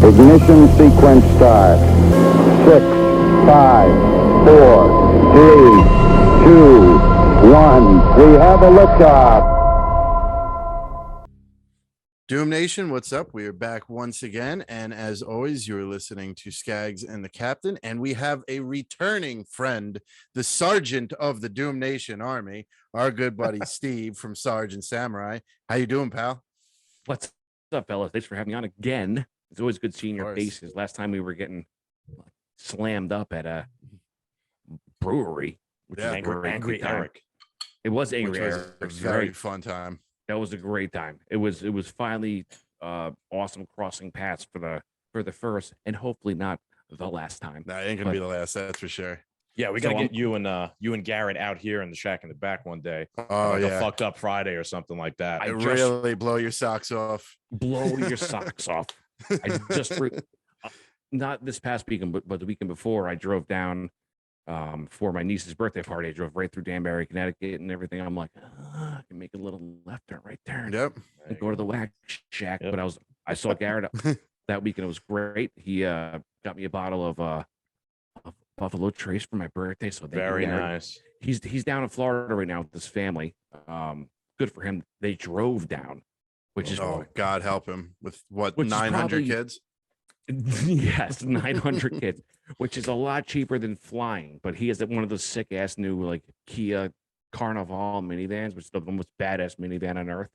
Ignition sequence start. 6, 5, 4, 3, 2, 1. We have a liftoff. Doom Nation, what's up? We are back once again, and as always, you're listening to Skaggs and the Captain, and we have a returning friend, the Sergeant of the Doom Nation Army, our good buddy Steve from Sergeant Samurai. How you doing, pal? What's up, fellas? Thanks for having me on again. It's always good seeing your faces. Last time we were getting slammed up at a brewery, which is Angry Eric. It was Angry Eric. A very fun time. That was a great time. It was finally awesome crossing paths for the first and hopefully not the last time. Nah, it ain't gonna be the last, that's for sure. Yeah, we gotta get you and Garrett out here in the shack in the back one day. Oh, like yeah. a fucked up Friday or something like that. Really blow your socks off. Blow your socks off. I just not this past weekend, but the weekend before, I drove down for my niece's birthday party. I drove right through Danbury, Connecticut, and everything. I'm like, I can make a little left turn right there. Yep. And go to the wax shack. Yep. But I saw Garrett that weekend. It was great. He got me a bottle of Buffalo Trace for my birthday. So very nice. He's down in Florida right now with his family. Good for him. They drove down, which is God help him with what, which 900 kids? Yes, 900 kids, which is a lot cheaper than flying. But he has one of those sick ass new like Kia Carnival minivans, which is the most badass minivan on earth.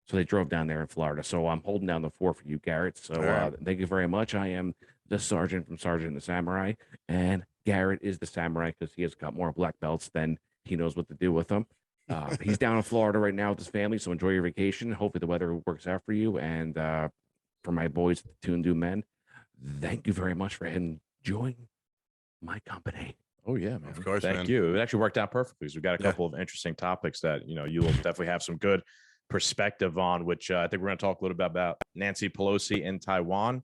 So they drove down there in Florida. So I'm holding down the fort for you, Garrett. So thank you very much. I am the sergeant from Sergeant and the Samurai, and Garrett is the samurai because he has got more black belts than he knows what to do with them. He's down in Florida right now with his family, so enjoy your vacation. Hopefully the weather works out for you. And for my boys, the Two and Do Men, thank you very much for enjoying my company. Oh yeah, man. Of course, thank you. It actually worked out perfectly because we got a couple of interesting topics that you will definitely have some good perspective on, which I think we're going to talk a little bit about Nancy Pelosi in Taiwan.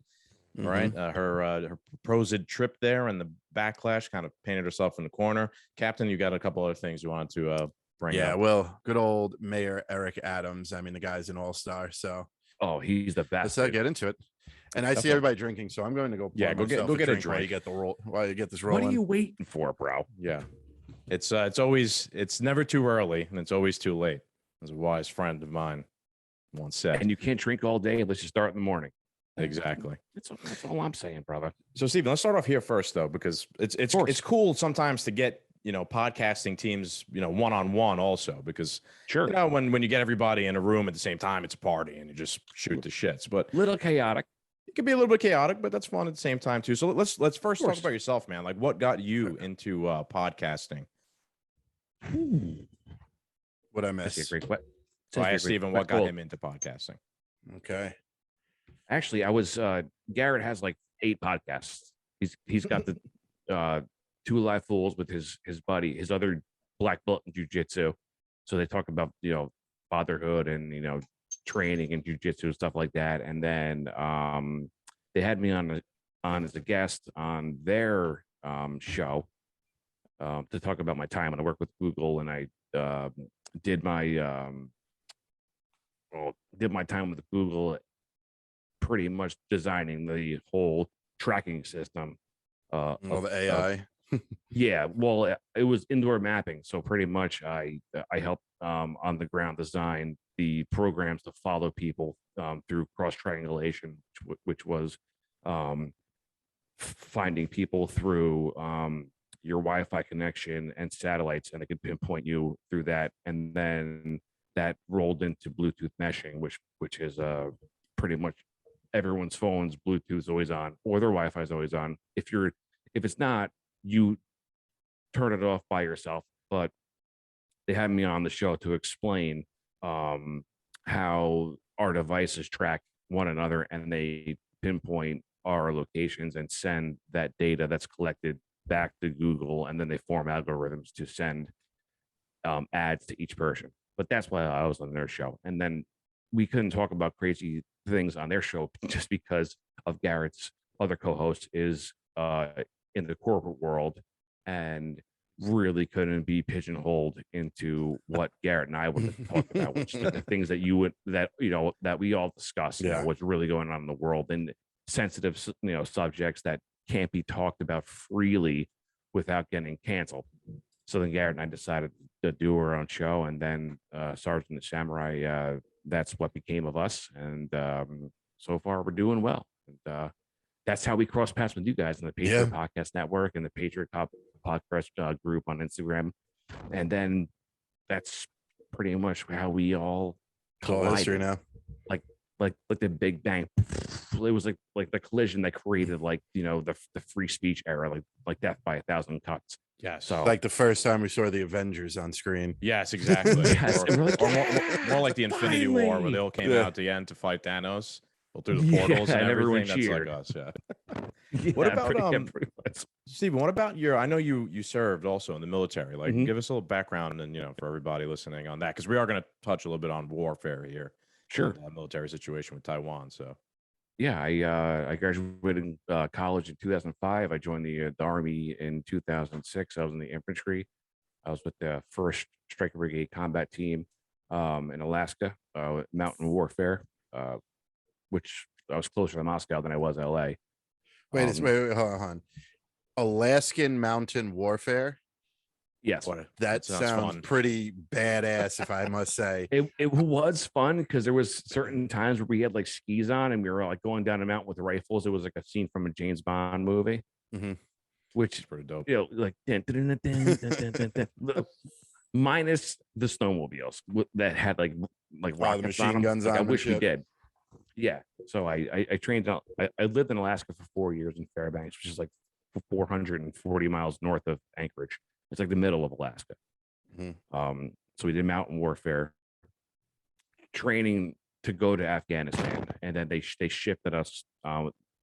Mm-hmm. Right, her proposed trip there and the backlash kind of painted herself in the corner. Captain, you got a couple other things you wanted to bring up. Yeah, well, good old Mayor Eric Adams. I mean, the guy's an all-star, so he's the best. Let's get into it. And I see everybody drinking, so I'm going to go. Yeah, go get a drink while you get while you get this rolling. What are you waiting for, bro? Yeah, it's never too early and it's always too late, as a wise friend of mine once said. And you can't drink all day unless you start in the morning. Exactly. That's all I'm saying, brother. So, Stephen, let's start off here first, though, because it's cool sometimes to get podcasting teams one-on-one also, because sure, when you get everybody in a room at the same time, it's a party and you just shoot the shits. But little chaotic. It could be a little bit chaotic, but that's fun at the same time too. So let's first talk about yourself, man. Like, what got you into podcasting? What I missed? That's a great question. So I asked Stephen what got him into podcasting. Okay. Actually, I was Garrett has like 8 podcasts. He's got the Two Live Fools with his buddy, his other black belt in jiu-jitsu. So they talk about fatherhood and training and jiu-jitsu and stuff like that. And then they had me on as a guest on their show to talk about my time. And I worked with Google, and I did my time with Google, pretty much designing the whole tracking system. The AI. Yeah, well, it was indoor mapping, so pretty much I helped on the ground design the programs to follow people through cross triangulation, which was finding people through your Wi-Fi connection and satellites, and it could pinpoint you through that, and then that rolled into Bluetooth meshing, which is pretty much everyone's phone's Bluetooth is always on, or their Wi-Fi is always on. If it's not, you turn it off by yourself. But they had me on the show to explain how our devices track one another, and they pinpoint our locations and send that data that's collected back to Google, and then they form algorithms to send ads to each person. But that's why I was on their show. And then we couldn't talk about crazy things on their show just because of Garrett's other co-host is in the corporate world and really couldn't be pigeonholed into what Garrett and I would talk about, which is the things that we all discuss, what's really going on in the world. And sensitive, subjects that can't be talked about freely without getting canceled. So then Garrett and I decided to do our own show, and then Sergeant the Samurai, that's what became of us. And so far we're doing well. And that's how we cross paths with you guys in the Patriot Podcast Network and the Patriot Podcast group on Instagram. And then that's pretty much how we all history now. Like the Big Bang. It was like the collision that created the free speech era, like death by 1,000 cuts. Yeah. So Like the first time we saw the Avengers on screen. Yes, exactly. Yes, or more like the Infinity War, where they all came out at the end to fight Thanos. Through the portals and everything. That's cheered. like us, Yeah, what about pretty much. Stephen? What about I know you served also in the military. Like, give us a little background and for everybody listening on that, because we are going to touch a little bit on warfare here. Sure. Military situation with Taiwan. So, yeah, I graduated college in 2005. I joined the Army in 2006. I was in the infantry. I was with the 1st Striker Brigade combat team in Alaska, mountain warfare. Which I was closer to Moscow than I was LA. Wait, hold on. Alaskan mountain warfare. Yes, that sounds pretty badass, if I must say. It was fun because there was certain times where we had like skis on and we were like going down a mountain with rifles. It was like a scene from a James Bond movie, which is pretty dope. Like minus the snowmobiles that had like rockets the machine on them. guns like, on I them wish we shit. did. Yeah, so I trained out. I lived in Alaska for 4 years in Fairbanks, which is like 440 miles north of Anchorage. It's like the middle of Alaska. So we did mountain warfare training to go to Afghanistan, and then they shifted us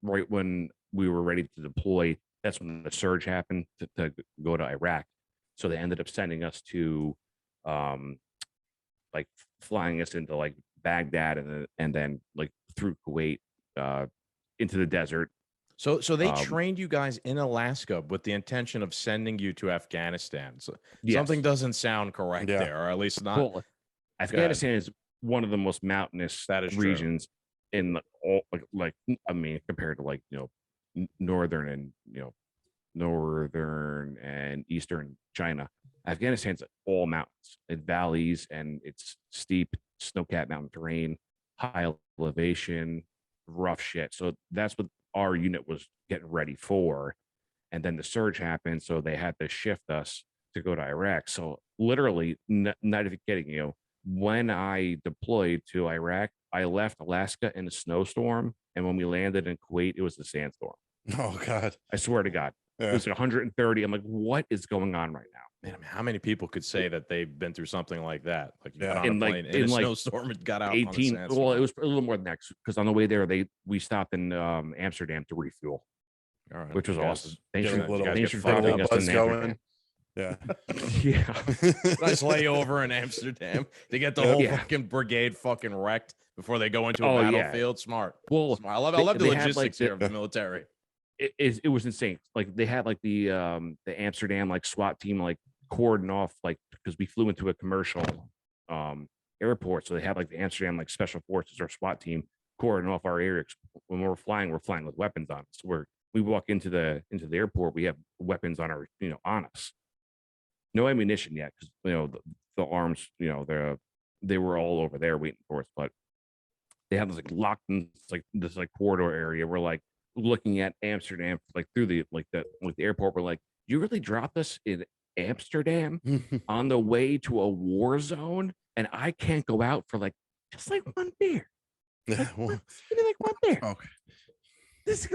right when we were ready to deploy. That's when the surge happened to go to Iraq. So they ended up sending us to like flying us into like Baghdad and then like through Kuwait into the desert. So they trained you guys in Alaska with the intention of sending you to Afghanistan. So something doesn't sound correct there, or at least not. Well, Afghanistan is one of the most mountainous regions in all compared to like northern and eastern China. Afghanistan's all mountains and valleys, and it's steep snow-capped mountain terrain, high elevation, rough shit. So that's what our unit was getting ready for. And then the surge happened, so they had to shift us to go to Iraq. So literally, not even kidding, when I deployed to Iraq, I left Alaska in a snowstorm, and when we landed in Kuwait, it was a sandstorm. Oh God! I swear to God, it was 130. I'm like, what is going on right now? Man, I mean, how many people could say that they've been through something like that? Like, you got on in a plane in a snowstorm and got out 18. On a well, it was a little more than that because on the way there, we stopped in Amsterdam to refuel, which was awesome. Thanks for dropping us in Amsterdam. Yeah. Yeah. Nice layover in Amsterdam to get the whole fucking brigade fucking wrecked before they go into a battlefield. Smart. Well, smart. I love the logistics here of the military. It was insane. Like they had like the Amsterdam like SWAT team like cordon off, like because we flew into a commercial airport, so they had like the Amsterdam like special forces or SWAT team cordon off our area. When we're flying with weapons on us. So we walk into the airport, we have weapons on our on us. No ammunition yet because the arms they were all over there waiting for us, but they had this like locked in this corridor area. We're like looking at Amsterdam like through the airport. We're like, you really dropped us in Amsterdam on the way to a war zone, and I can't go out for like just like one beer. Like one beer. Okay. That's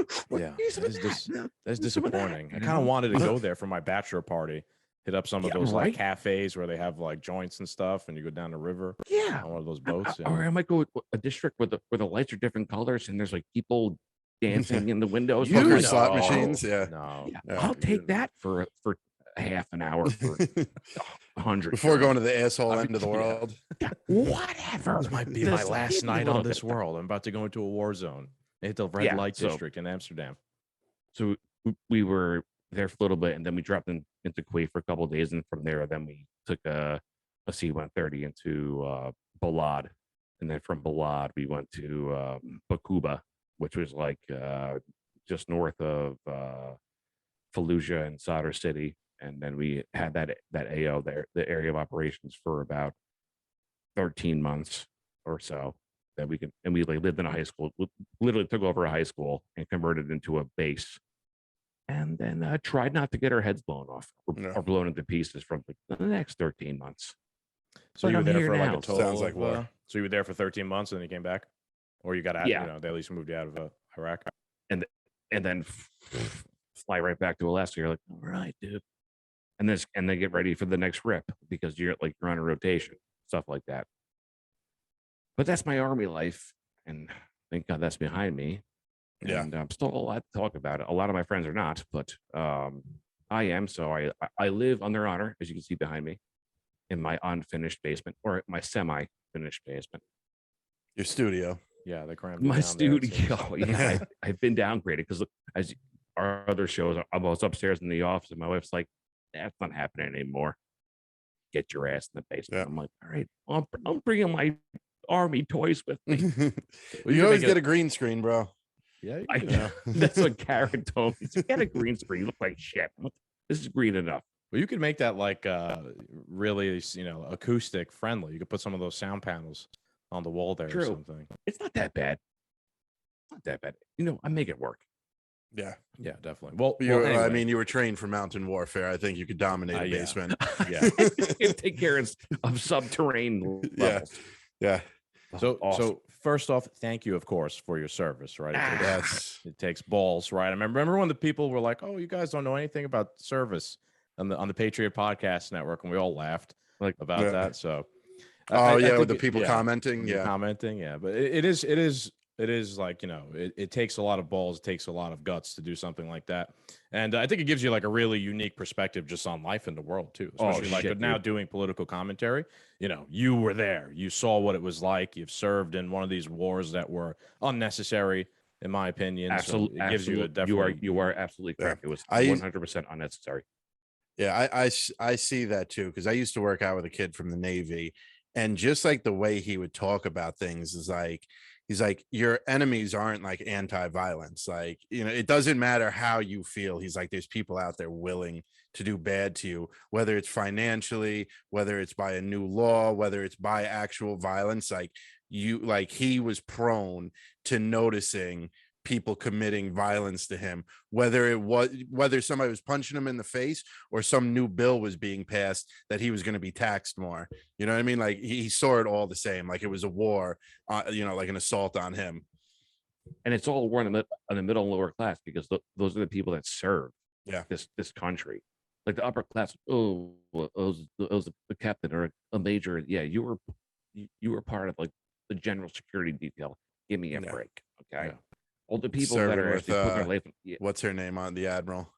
disappointing. I kind of wanted to go there for my bachelor party. Hit up some of those like cafes where they have like joints and stuff, and you go down the river. Yeah, on one of those boats. Or I might go to a district where the lights are different colors, and there's like people dancing in the windows. Slot machines. Yeah. No. Yeah. I'll take that for a half an hour for 100 before going to the asshole end of the world. Whatever. This might be my last night on this world. I'm about to go into a war zone. Hit the red light district in Amsterdam. So we were there for a little bit, and then we dropped into Kuwait for a couple of days, and from there, then we took a C-130 into Balad, and then from Balad we went to Bakuba, which was like just north of Fallujah and Sadr City. And then we had that AO there, the area of operations, for about 13 months or so. That we like lived in a high school, literally took over a high school and converted it into a base. And then tried not to get our heads blown off or blown into pieces from the next 13 months. So you were there for like a total Sounds like war. So you were there for 13 months and then you came back, or you got out? You know, they at least moved you out of Iraq, and then fly right back to Alaska. You're like, all right, dude, and then get ready for the next rip because you're on a rotation, stuff like that. But that's my Army life, and thank God that's behind me. Yeah. And still a lot to talk about. A lot of my friends are not, but I am. So I live under honor, as you can see behind me, in my unfinished basement, or my semi-finished basement. Your studio. Yeah, they crammed My down studio. Yeah, I've been downgraded because as our other shows, I was upstairs in the office, and my wife's like, "That's not happening anymore. Get your ass in the basement." Yeah. I'm like, "All right, I'm bringing my Army toys with me." You always get a green screen, bro. Yeah, That's what Karen told me. So get a green screen. You look like shit. This is green enough. Well, you could make that like really, acoustic friendly. You could put some of those sound panels on the wall there or something. It's not that bad. Not that bad. I make it work. Yeah. Yeah, definitely. Well, I anyway. mean, you were trained for mountain warfare. I think you could dominate a basement. Yeah. Take care of subterranean levels. Yeah. So, awesome. So first off, thank you, of course, for your service, right? Yes. It takes balls, right? I remember when the people were like, "Oh, you guys don't know anything about service," on the Patriot Podcast Network, and we all laughed about that. So, with the people commenting, commenting, but it is like, it takes a lot of balls, it takes a lot of guts to do something like that, and I think it gives you like a really unique perspective just on life in the world too, especially now doing political commentary. You were there, you saw what it was like, you've served in one of these wars that were unnecessary, in my opinion. Absolutely, so it gives you a definitely. You are absolutely correct. It was 100% unnecessary. Yeah, I see that too, because I used to work out with a kid from the Navy, and just like the way he would talk about things is like, he's like, your enemies aren't like anti-violence. Like, it doesn't matter how you feel. He's like, there's people out there willing to do bad to you, whether it's financially, whether it's by a new law, whether it's by actual violence. Like he was prone to noticing people committing violence to him, whether somebody was punching him in the face or some new bill was being passed that he was going to be taxed more. You know what I mean? Like he saw it all the same, like it was a war, like an assault on him. And it's all war in the middle and lower class, because those are the people that serve this country. Like the upper class, it was the captain or a major. Yeah, you were part of like the general security detail. Give me a break, okay? Yeah. All the people that are actually putting their life in, what's her name on the admiral?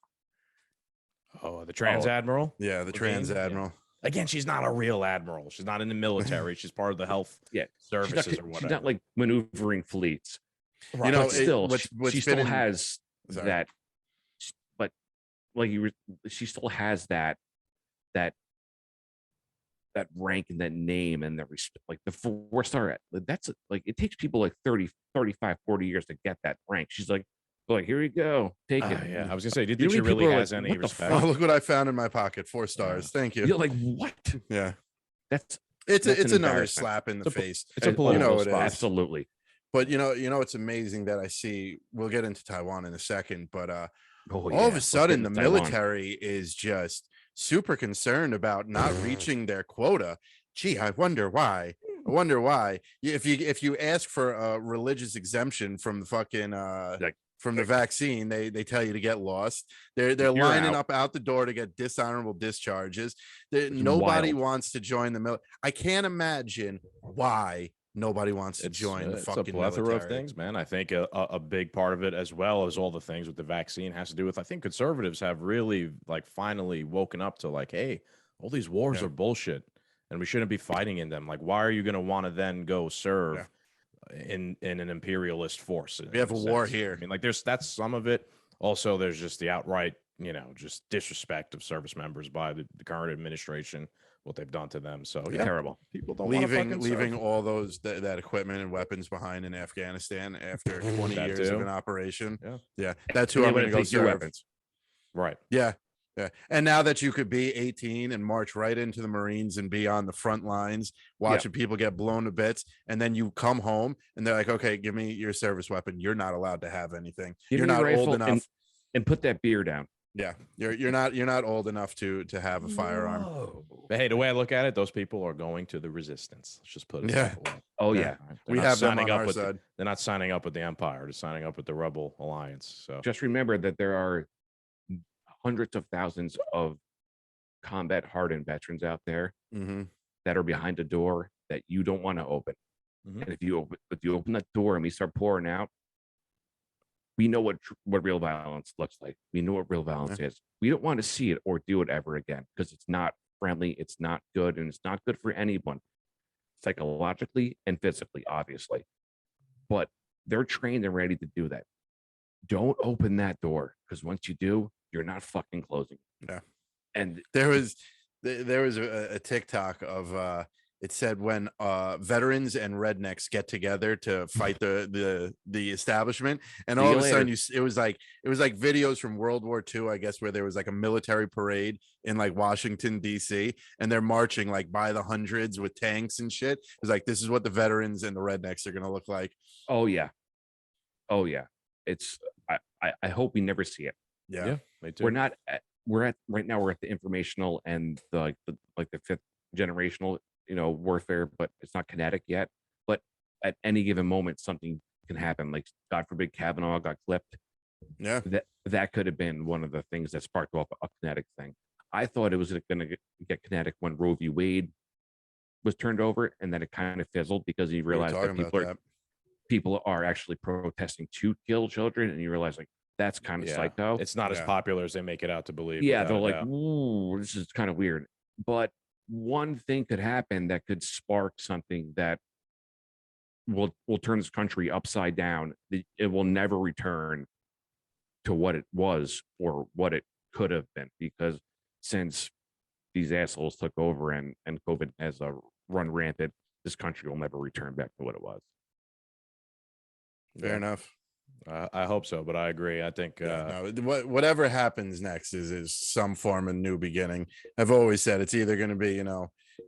Oh, the trans admiral. Yeah, the trans admiral. Yeah. Again, she's not a real admiral. She's not in the military. She's part of the health services or whatever. She's not like maneuvering fleets. Right. But still, she still has that. But like she still has that rank and that name and that respect, like the 4-star. That's like, it takes people like 30, 35, 40 years to get that rank. She's like, here you go, take it. Yeah, I was gonna say, do you think she really has any respect? Oh, look what I found in my pocket, 4 stars. Thank you. You're like, what? Yeah, it's another slap in the face. It's a political spot. Absolutely. But it's amazing that I see. We'll get into Taiwan in a second, but all of a sudden the military is just super concerned about not reaching their quota. Gee, I wonder why. If you ask for a religious exemption from the fucking from the vaccine, they tell you to get lost. They're lining up out the door to get dishonorable discharges. Nobody wants to join the military. I can't imagine why nobody wants to join the fucking military. It's a plethora of things, man. I think a big part of it, as well as all the things with the vaccine, has to do with, I think conservatives have really finally woken up to hey, all these wars are bullshit and we shouldn't be fighting in them. Like, why are you going to want to then go serve in an imperialist force? We have a war here. I mean, that's some of it. Also, there's just the outright, just disrespect of service members by the current administration, what they've done to them. So yeah, Terrible. people don't want to fucking leaving serve. all those that equipment and weapons behind in Afghanistan after 20 That years of too. an operation. Yeah. Yeah, that's who They I'm going wanna to go take your serve. weapons. Right. Yeah. Yeah. And now that you could be 18 and march right into the Marines and be on the front lines, watching people get blown to bits, and then you come home and they're like, okay, give me your service weapon. You're not allowed to have anything. Give You're me a not old rifle enough. and put that beer down. Yeah. You're not old enough to have a firearm. Whoa. But hey, the way I look at it, those people are going to the resistance. Let's just put it that way. Oh Yeah. yeah. Right? They're We not have them signing on up our with side. they're not signing up with the Empire. They're signing up with the Rebel Alliance. So Just remember that there are hundreds of thousands of combat hardened veterans out there Mm-hmm. that are behind a door that you don't want to open. Mhm. And if you open that door and we start pouring out, we know what real violence looks like. We know what real violence is. We don't want to see it or do it ever again because it's not friendly, it's not good, and it's not good for anyone, psychologically and physically, obviously. But they're trained and ready to do that. Don't open that door because once you do, you're not fucking closing. Yeah. And There was a TikTok of it said when veterans and rednecks get together to fight the establishment, and See all you of a sudden later. it was like videos from World War II, I guess, where there was like a military parade in like Washington DC, and they're marching like by the hundreds with tanks and shit. It was like, this is what the veterans and the rednecks are gonna look like. oh yeah, it's I hope we never see it. Yeah. me too. We're not at, we're at right now we're at the informational and the fifth generational warfare, but it's not kinetic yet. But at any given moment something can happen, like God forbid Kavanaugh got clipped. Yeah. That could have been one of the things that sparked off a kinetic thing. I thought it was going to get kinetic when Roe v. Wade was turned over, and then it kind of fizzled because you We were realized that talking about that. people are actually protesting to kill children, and you realize like that's kind of psycho. It's not as Yeah. popular as they make it out to believe. Yeah, without they're a like, doubt. ooh, this is kind of weird. But one thing could happen that could spark something that will turn this country upside down. It will never return to what it was or what it could have been, because since these assholes took over and COVID has run rampant, this country will never return back to what it was. Fair enough. I hope so, but I agree. I think No, whatever happens next is some form of new beginning. I've always said it's either going to be,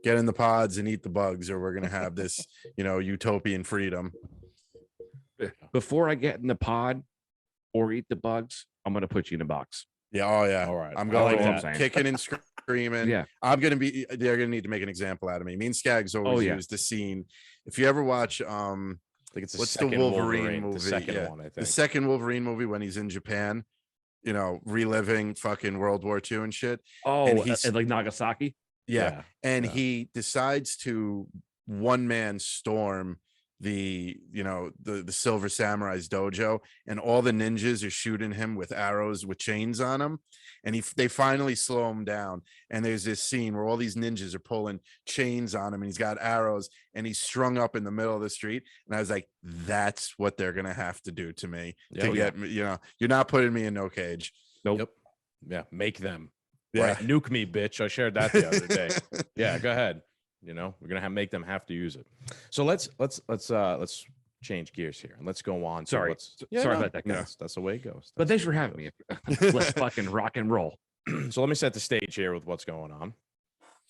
get in the pods and eat the bugs, or we're going to have this, utopian freedom. Before I get in the pod or eat the bugs, I'm going to put you in a box. Yeah. Oh yeah. All right. I'm I going like that. kicking and screaming. Yeah. They're going to need to make an example out of me. Me and Skaggs always use the scene. If you ever watch, I think it's what's the Wolverine movie? The second Yeah. one, I think. The second Wolverine movie when he's in Japan, reliving fucking World War II and shit. Oh, And and he's- like Nagasaki? Yeah. And yeah. he decides to one man storm the Silver Samurai's dojo, and all the ninjas are shooting him with arrows with chains on them, and they finally slow him down, and there's this scene where all these ninjas are pulling chains on him, and he's got arrows, and he's strung up in the middle of the street, and I was like, that's what they're gonna have to do to me to get me. You're not putting me in no cage. Nope. Yep. Yeah, make them. Yeah. Right. Nuke me, bitch. I shared that the other day. Yeah, go ahead. We're gonna make them have to use it. So let's change gears here and let's go on. Sorry. Sorry about that, guys. That's the way it goes. But thanks for having me. Let's fucking rock and roll. So let me set the stage here with what's going on.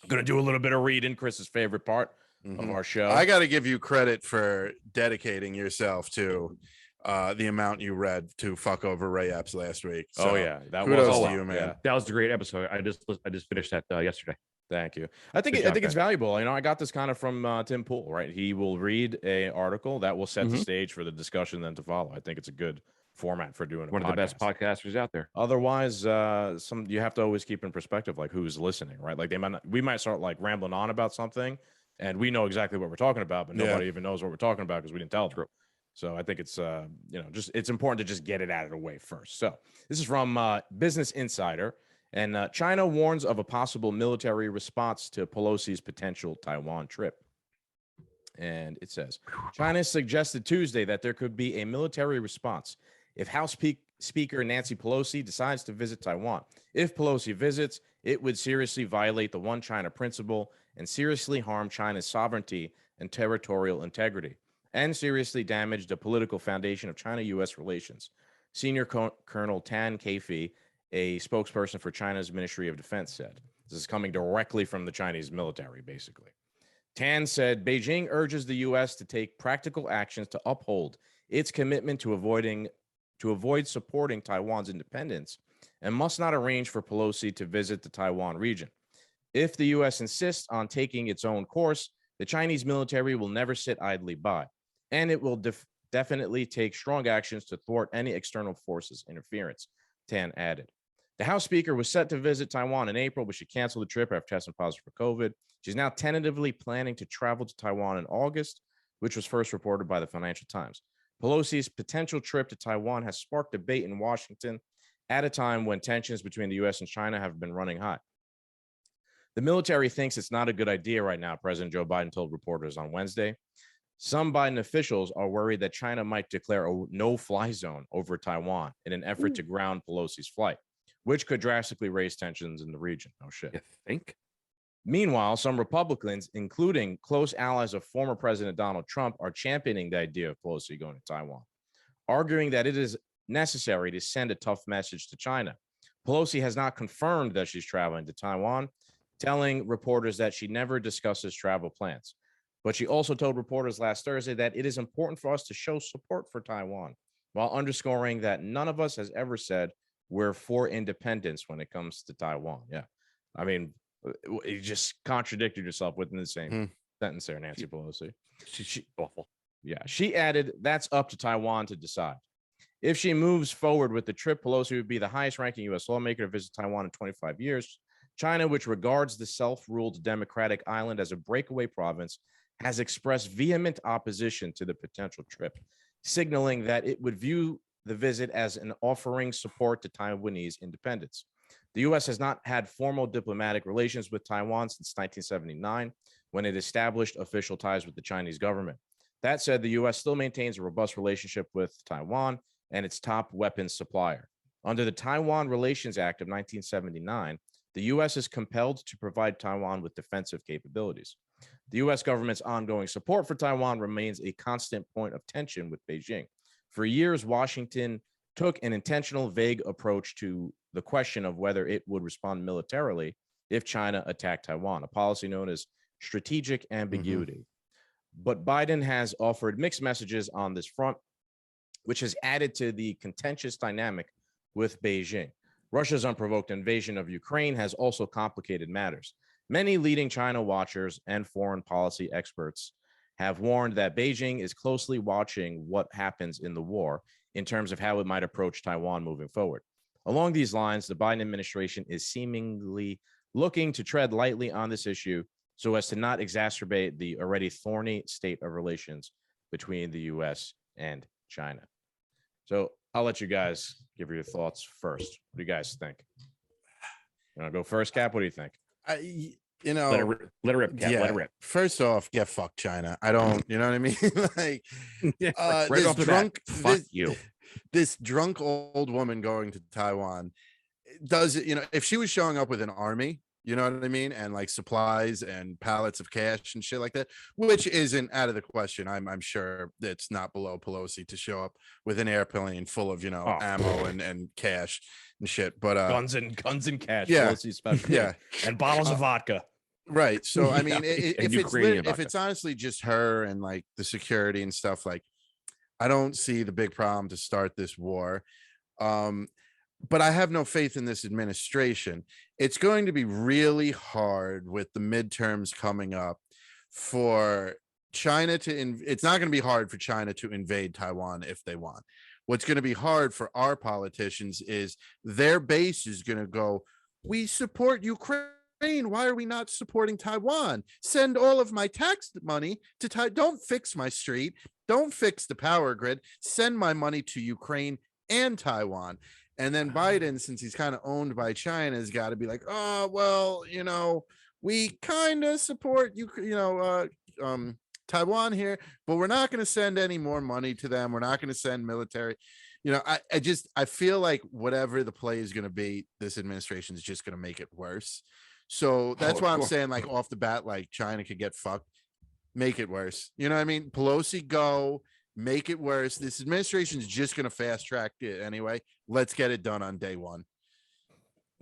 I'm gonna do a little bit of reading, Chris's favorite part of our show. I got to give you credit for dedicating yourself to the amount you read to fuck over Ray Epps last week. So that kudos was to you, man. Yeah. That was a great episode. I just finished that yesterday. Thank you. I think Good job, it's guys. valuable. I got this kind of from Tim Pool, right? He will read a article that will set the Mhm. stage for the discussion then to follow. I think it's a good format for doing One of the best podcasters out there. Otherwise, you have to always keep in perspective like who's listening, right? Like we might start like rambling on about something, and we know exactly what we're talking about, but nobody even knows what we're talking about because we didn't tell them. So I think it's it's important to just get it out of the way first. So this is from Business Insider. And China warns of a possible military response to Pelosi's potential Taiwan trip. And it says, China suggested Tuesday that there could be a military response if House Speaker Nancy Pelosi decides to visit Taiwan. If Pelosi visits, it would seriously violate the one China principle and seriously harm China's sovereignty and territorial integrity, and seriously damage the political foundation of China-U.S. relations. Senior Colonel Tan Keifi, a spokesperson for China's Ministry of Defense, said. This is coming directly from the Chinese military, basically. Tan said Beijing urges the U.S. to take practical actions to uphold its commitment to avoid supporting Taiwan's independence and must not arrange for Pelosi to visit the Taiwan region. If the U.S. insists on taking its own course, the Chinese military will never sit idly by, and it will definitely take strong actions to thwart any external forces' interference, Tan added. The House Speaker was set to visit Taiwan in April, but she canceled the trip after testing positive for COVID. She's now tentatively planning to travel to Taiwan in August, which was first reported by the Financial Times. Pelosi's potential trip to Taiwan has sparked debate in Washington at a time when tensions between the U.S. and China have been running high. The military thinks it's not a good idea right now, President Joe Biden told reporters on Wednesday. Some Biden officials are worried that China might declare a no-fly zone over Taiwan in an effort to ground Pelosi's flight, which could drastically raise tensions in the region. Oh, shit. You think? Meanwhile, some Republicans, including close allies of former President Donald Trump, are championing the idea of Pelosi going to Taiwan, arguing that it is necessary to send a tough message to China. Pelosi has not confirmed that she's traveling to Taiwan, telling reporters that she never discusses travel plans. But she also told reporters last Thursday that it is important for us to show support for Taiwan, while underscoring that none of us has ever said we're for independence when it comes to Taiwan. Yeah. I mean, you just contradicted yourself within the same sentence there, Nancy Pelosi. She awful. Yeah. She added, that's up to Taiwan to decide. If she moves forward with the trip, Pelosi would be the highest ranking U.S. lawmaker to visit Taiwan in 25 years. China, which regards the self-ruled democratic island as a breakaway province, has expressed vehement opposition to the potential trip, signaling that it would view the visit as an offering support to Taiwanese independence. The U.S. has not had formal diplomatic relations with Taiwan since 1979, when it established official ties with the Chinese government. That said, the U.S. still maintains a robust relationship with Taiwan and its top weapons supplier. Under the Taiwan Relations Act of 1979, the U.S. is compelled to provide Taiwan with defensive capabilities. The U.S. government's ongoing support for Taiwan remains a constant point of tension with Beijing. For years, Washington took an intentional, vague approach to the question of whether it would respond militarily if China attacked Taiwan, a policy known as strategic ambiguity. But Biden has offered mixed messages on this front, which has added to the contentious dynamic with Beijing. Russia's unprovoked invasion of Ukraine has also complicated matters. Many leading China watchers and foreign policy experts have warned that Beijing is closely watching what happens in the war in terms of how it might approach Taiwan moving forward. Along these lines, the Biden administration is seemingly looking to tread lightly on this issue so as to not exacerbate the already thorny state of relations between the U.S. and China. So I'll let you guys give your thoughts first. What do you guys think? You want to go first, Cap? What do you think? You know, let it rip, Cap. yeah, Let it rip. First off, yeah, fuck China. I don't, you know what I mean? Like, Right this off the drunk, bat, fuck this, you. this drunk old woman going to Taiwan does it, you know, if she was showing up with an army, you know what I mean, and like supplies and pallets of cash and shit like that, which isn't out of the question. I'm sure it's not below Pelosi to show up with an airplane full of, you know, ammo and cash and shit. But guns and cash, yeah, Pelosi's specialty. yeah, and bottles of vodka. right. So I mean, and if it's honestly just her and like the security and stuff, like I don't see the big problem to start this war. But I have no faith in this administration. It's going to be really hard with the midterms coming up for China to, it's not going to be hard for China to invade Taiwan if they want. What's going to be hard for our politicians is their base is going to go, we support Ukraine. Why are we not supporting Taiwan? Send all of my tax money to Taiwan. Don't fix my street. Don't fix the power grid. Send my money to Ukraine and Taiwan. And then Biden, since he's kind of owned by China, has got to be like, oh, well, you know, we kind of support Taiwan here, but we're not going to send any more money to them. We're not going to send military. You know, I feel like whatever the play is going to be, this administration is just going to make it worse. So that's of why I'm course. saying, like, off the bat, like, China could get fucked, make it worse. You know what I mean? Pelosi, go, make it worse. This administration is just going to fast track it anyway. Let's get it done on day one.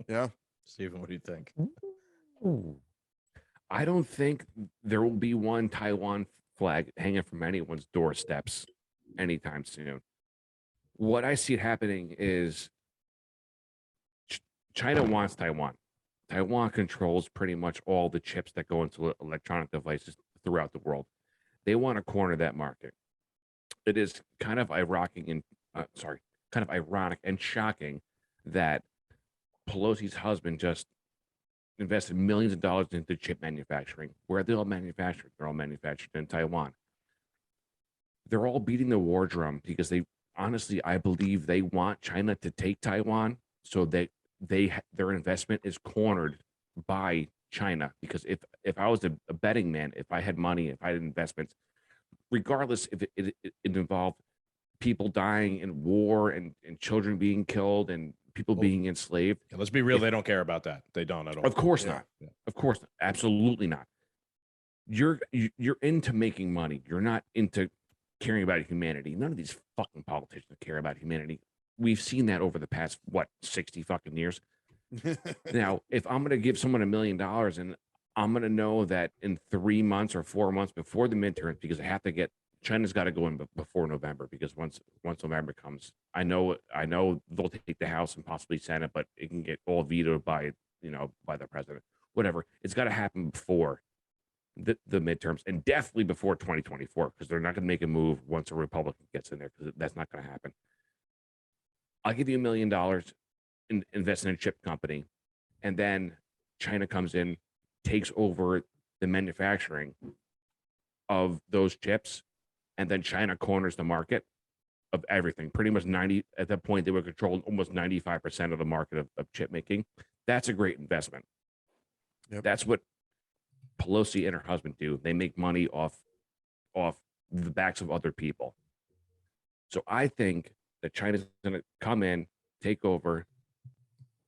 Yeah. Stephen, what do you think? Ooh. I don't think there will be one Taiwan flag hanging from anyone's doorsteps anytime soon. What I see it happening is China wants Taiwan. Taiwan controls pretty much all the chips that go into electronic devices throughout the world. They want to corner that market. It is kind of ironic and shocking that Pelosi's husband just invested millions of dollars into chip manufacturing. Where are they all manufactured? They're all manufactured in Taiwan. They're all beating the war drum because they honestly, I believe they want China to take Taiwan so that their investment is cornered by China. Because if I was a betting man, if I had money, if I had investments, regardless if it involved people dying in war and children being killed and people being enslaved. Yeah, let's be real. They don't care about that. They don't at all. Of course Yeah. not. Yeah. Of course not. Absolutely not. You're into making money. You're not into caring about humanity. None of these fucking politicians care about humanity. We've seen that over the past, 60 fucking years. Now, if I'm going to give someone $1 million and I'm going to know that in 3 months or 4 months before the midterms, because I have to get China's got to go in before November, because once November comes, I know they'll take the House and possibly Senate, but it can get all vetoed by the president. Whatever, it's got to happen before the midterms, and definitely before 2024, because they're not going to make a move once a Republican gets in there, because that's not going to happen. I'll give you $1 million and invest in a chip company, and then China comes in, takes over the manufacturing of those chips, and then China corners the market of everything. Pretty much at that point, they were controlling almost 95% of the market of chip making. That's a great investment. Yep. That's what Pelosi and her husband do. They make money off the backs of other people. So I think that China's going to come in, take over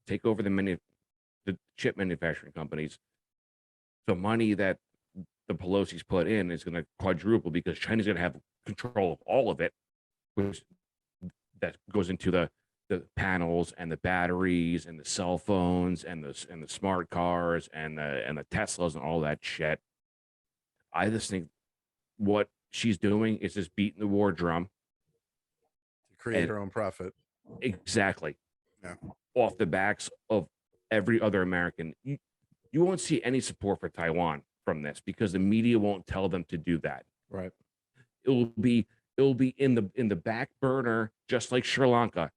the chip manufacturing companies. The money that the Pelosi's put in is going to quadruple, because China's going to have control of all of it, which that goes into the panels and the batteries and the cell phones and the smart cars and the Teslas and all that shit. I just think what she's doing is just beating the war drum to create her own profit. Exactly. Yeah. Off the backs of every other American. You won't see any support for Taiwan from this, because the media won't tell them to do that. Right. It'll be in the back burner, just like Sri Lanka.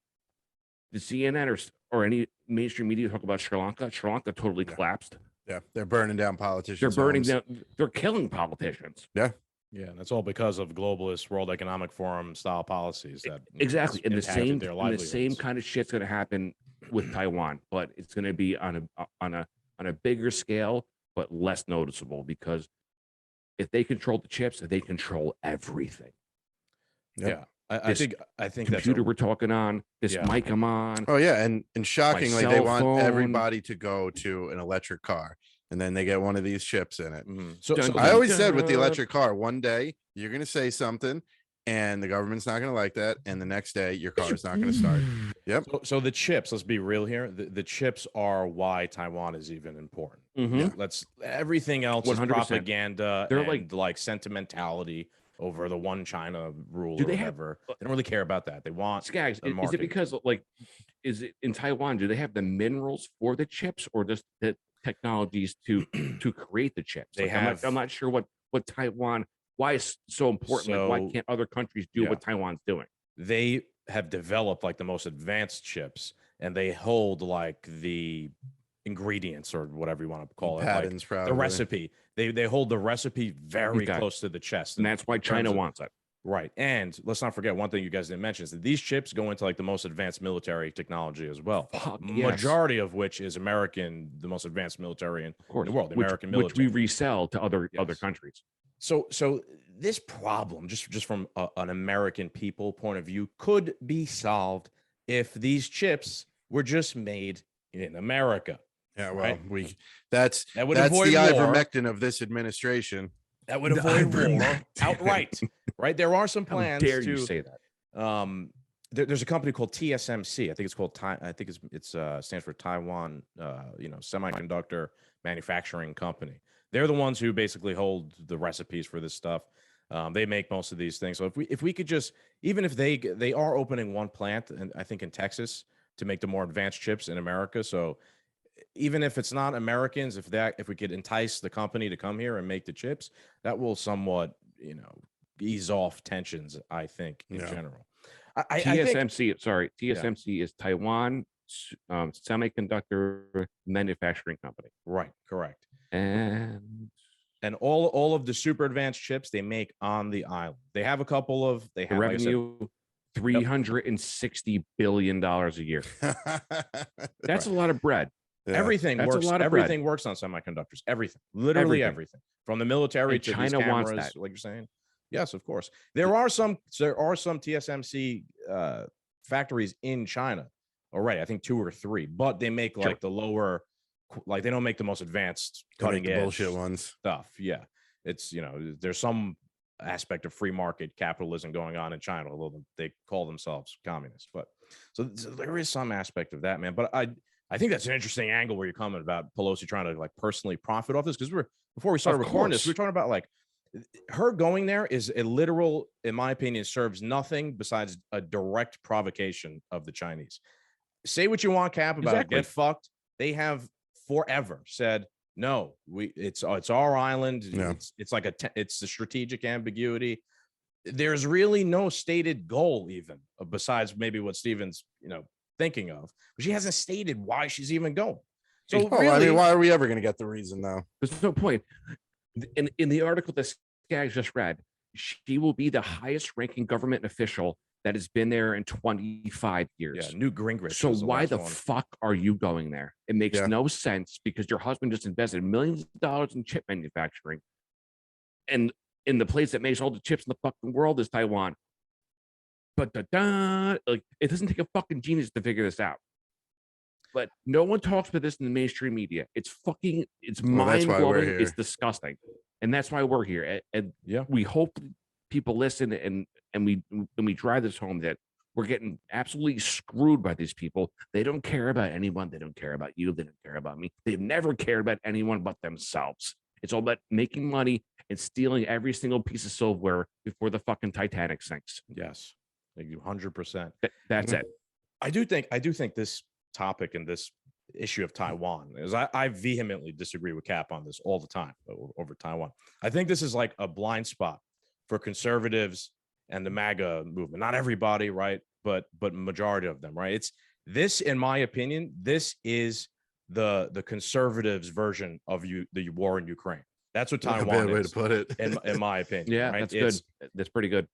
The CNN or any mainstream media talk about Sri Lanka. Sri Lanka totally collapsed. Yeah, they're burning down politicians. They're burning down. They're killing politicians. Yeah. Yeah, and that's all because of globalist World Economic Forum style policies that exactly. And the same livelihoods. kind of shit's going to happen with Taiwan, but it's going to be on a bigger scale, but less noticeable, because if they control the chips, they control everything. Yep. Yeah. I think computer we're talking on, this mic I'm on. Oh yeah, and shockingly, they want phone. everybody to go to an electric car, and then they get one of these chips in it. Mm-hmm. So I always said with the electric car, one day you're going to say something, and the government's not going to like that, and the next day your car is not going to start. Yep. So the chips, let's be real here. The chips are why Taiwan is even important. Mm-hmm. Yeah, everything else 100%. Is propaganda. They're like sentimentality over the one China rule. Do or they whatever. They don't really care about that. They want Skags. Is it because is it in Taiwan? Do they have the minerals for the chips, or just the technologies to create the chips? They have. I'm not sure what Taiwan. Why it's so important? So, why can't other countries do what Taiwan's doing? They have developed like the most advanced chips, and they hold like the ingredients or whatever you want to call it, patents, like probably. the recipe. They hold the recipe very close to the chest, and that's why China wants it. Right. And let's not forget one thing you guys didn't mention is that these chips go into like the most advanced military technology as well. Majority of which is American, the most advanced military in the world, the American military, which we resell to other countries. So this problem, just from an American people point of view, could be solved if these chips were just made in America. Yeah, well, right? that's That would that's avoid the war. ivermectin of this administration. That would avoid war outright, right? There are some plans. How dare you say that? There's a company called TSMC. I think it's called stands for Taiwan, semiconductor manufacturing company. They're the ones who basically hold the recipes for this stuff. They make most of these things. So if we could just, even if they are opening one plant, and I think in Texas, to make the more advanced chips in America. So even if it's not Americans, if we could entice the company to come here and make the chips, that will somewhat, ease off tensions, I think, in general. TSMC is Taiwan Semiconductor Manufacturing Company. Right, correct. And all of the super advanced chips they make on the island. They have a couple of revenue, $360 billion a year. That's a lot of bread. Yeah. Everything works. Everything works on semiconductors. Everything, literally everything, from the military to China these cameras, wants that. like you're saying. Yes, of course. There are some TSMC factories in China already. I think 2 or 3, but they make like the lower, like they don't make the most advanced cutting edge bullshit ones stuff. Yeah, it's there's some aspect of free market capitalism going on in China, although they call themselves communists. But so there is some aspect of that, man. But I think that's an interesting angle where you're coming about Pelosi trying to like personally profit off this, because before we started recording this, we were talking about like her going there is a literal, in my opinion, serves nothing besides a direct provocation of the Chinese. Say what you want, Cap, about it, get fucked. They have forever said no. It's our island. Yeah. It's like it's the strategic ambiguity. There's really no stated goal, even besides maybe what Steven's thinking of. But she hasn't stated why she's even going. So really, I mean, why are we ever going to get the reason though? There's no point. In the article that Skaggs just read, she will be the highest ranking government official that has been there in 25 years. Yeah, Newt Gingrich. So why the fuck are you going there? It makes no sense, because your husband just invested millions of dollars in chip manufacturing, and in the place that makes all the chips in the fucking world is Taiwan. But like, it doesn't take a fucking genius to figure this out. But no one talks about this in the mainstream media. It's mind-blowing. It's disgusting. And that's why we're here. And we hope people listen, and we drive this home, that we're getting absolutely screwed by these people. They don't care about anyone. They don't care about you. They don't care about me. They've never cared about anyone but themselves. It's all about making money and stealing every single piece of silverware before the fucking Titanic sinks. Yes. 100%. That's it. I do think this topic and this issue of Taiwan is, I vehemently disagree with Cap on this all the time over Taiwan. I think this is like a blind spot for conservatives and the MAGA movement. Not everybody, right? But majority of them, right? It's this, in my opinion, this is the conservatives' version of the war in Ukraine. That's what Taiwan is. Way to put it. in my opinion. Yeah, right? That's good. That's pretty good.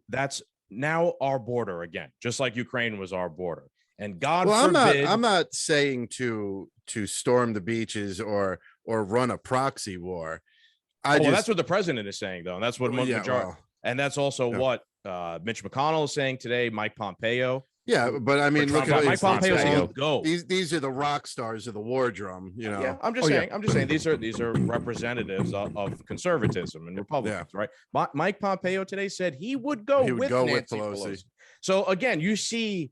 That's now our border again, just like Ukraine was our border. And God forbid, I'm not saying to storm the beaches or run a proxy war. That's what the president is saying, though, and that's what and that's also what Mitch McConnell is saying today. Mike Pompeo. Yeah, but I mean, look at Mike Pompeo. Go. These are the rock stars of the war drum. Yeah, I'm just saying these are representatives of conservatism and Republicans, right? Mike Pompeo today said he would go with Nancy Pelosi. So again, you see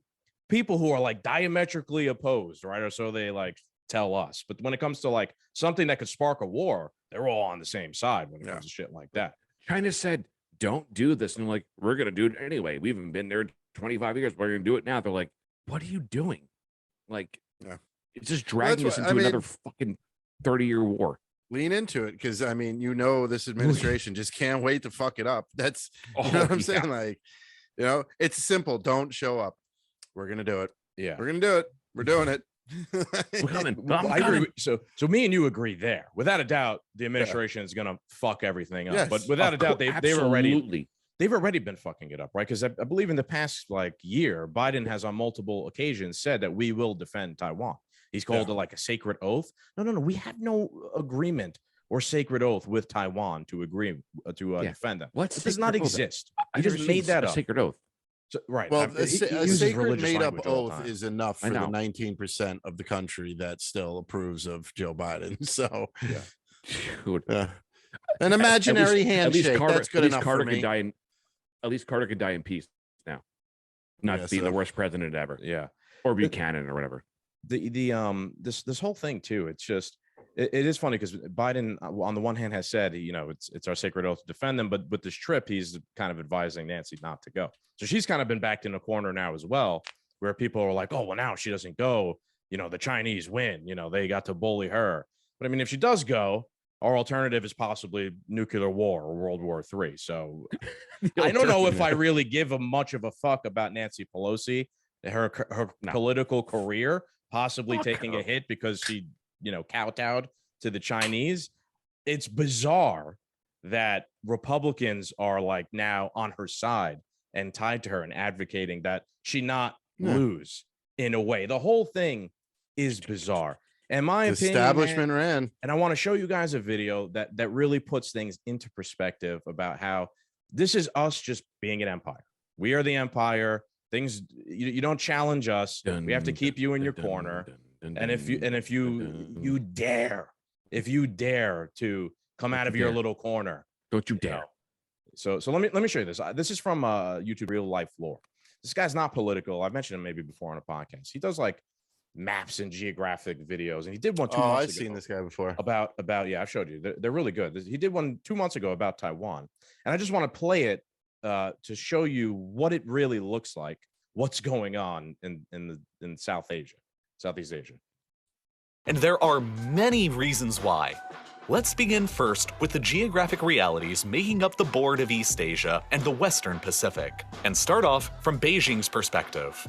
people who are like diametrically opposed, right? Or so they like tell us. But when it comes to like something that could spark a war, they're all on the same side when it comes to shit like that. China said, don't do this. And like, we're going to do it anyway. We haven't been there 25 years. We're going to do it now. They're like, what are you doing? Like, it's just dragging us into another fucking 30-year war. Lean into it, because I mean, this administration just can't wait to fuck it up. That's you know what I'm saying? Like, it's simple. Don't show up. We're gonna do it. Yeah, we're gonna do it. We're doing it. We're coming. I agree. So me and you agree there. Without a doubt, the administration is gonna fuck everything up. Yes, but without a doubt, they've already been fucking it up, right? Because I believe in the past year, Biden has on multiple occasions said that we will defend Taiwan. He's called it like a sacred oath. No. We have no agreement or sacred oath with Taiwan to agree to defend them. It does not exist. I just made that up. Sacred oath. So, right. Well, He a uses sacred religious made up language all the oath time. is enough I for the know. 19% of the country that still approves of Joe Biden. So, Yeah. Dude. an imaginary At least handshake, Carter, that's good at least enough Carter for could me. die in, at least Carter could die in peace now, not Yeah, being so- the worst president ever, Yeah. or Buchanan or whatever. This whole thing too, it's just it is funny because Biden on the one hand has said, you know, it's our sacred oath to defend them, but with this trip he's kind of advising Nancy not to go. So she's kind of been backed in a corner now as well, where people are like, oh well, now she doesn't go, you know, the Chinese win, you know, they got to bully her. But I mean, if she does go, our alternative is possibly nuclear war or World War III. So I don't know if I really give a much of a fuck about Nancy Pelosi, her political career possibly taking a hit because she, you know, kowtowed to the Chinese. It's bizarre that Republicans are like now on her side and tied to her and advocating that she not lose in a way. The whole thing is bizarre. And my opinion, establishment man, ran. and I want to show you guys a video that really puts things into perspective about how this is us just being an empire. We are the empire. Things you don't challenge us. We have to keep you in your corner. And if you dare to come out of your little corner, don't you dare. So let me show you this. This is from YouTube Real Life Lore. This guy's not political. I've mentioned him maybe before on a podcast. He does like maps and geographic videos, and he did one 2 months ago. I've seen this guy before. About yeah, I've showed you. They're really good. He did one 2 months ago about Taiwan, and I just want to play it to show you what it really looks like, what's going on in Southeast Asia. And there are many reasons why. Let's begin first with the geographic realities making up the board of East Asia and the Western Pacific, and start off from Beijing's perspective.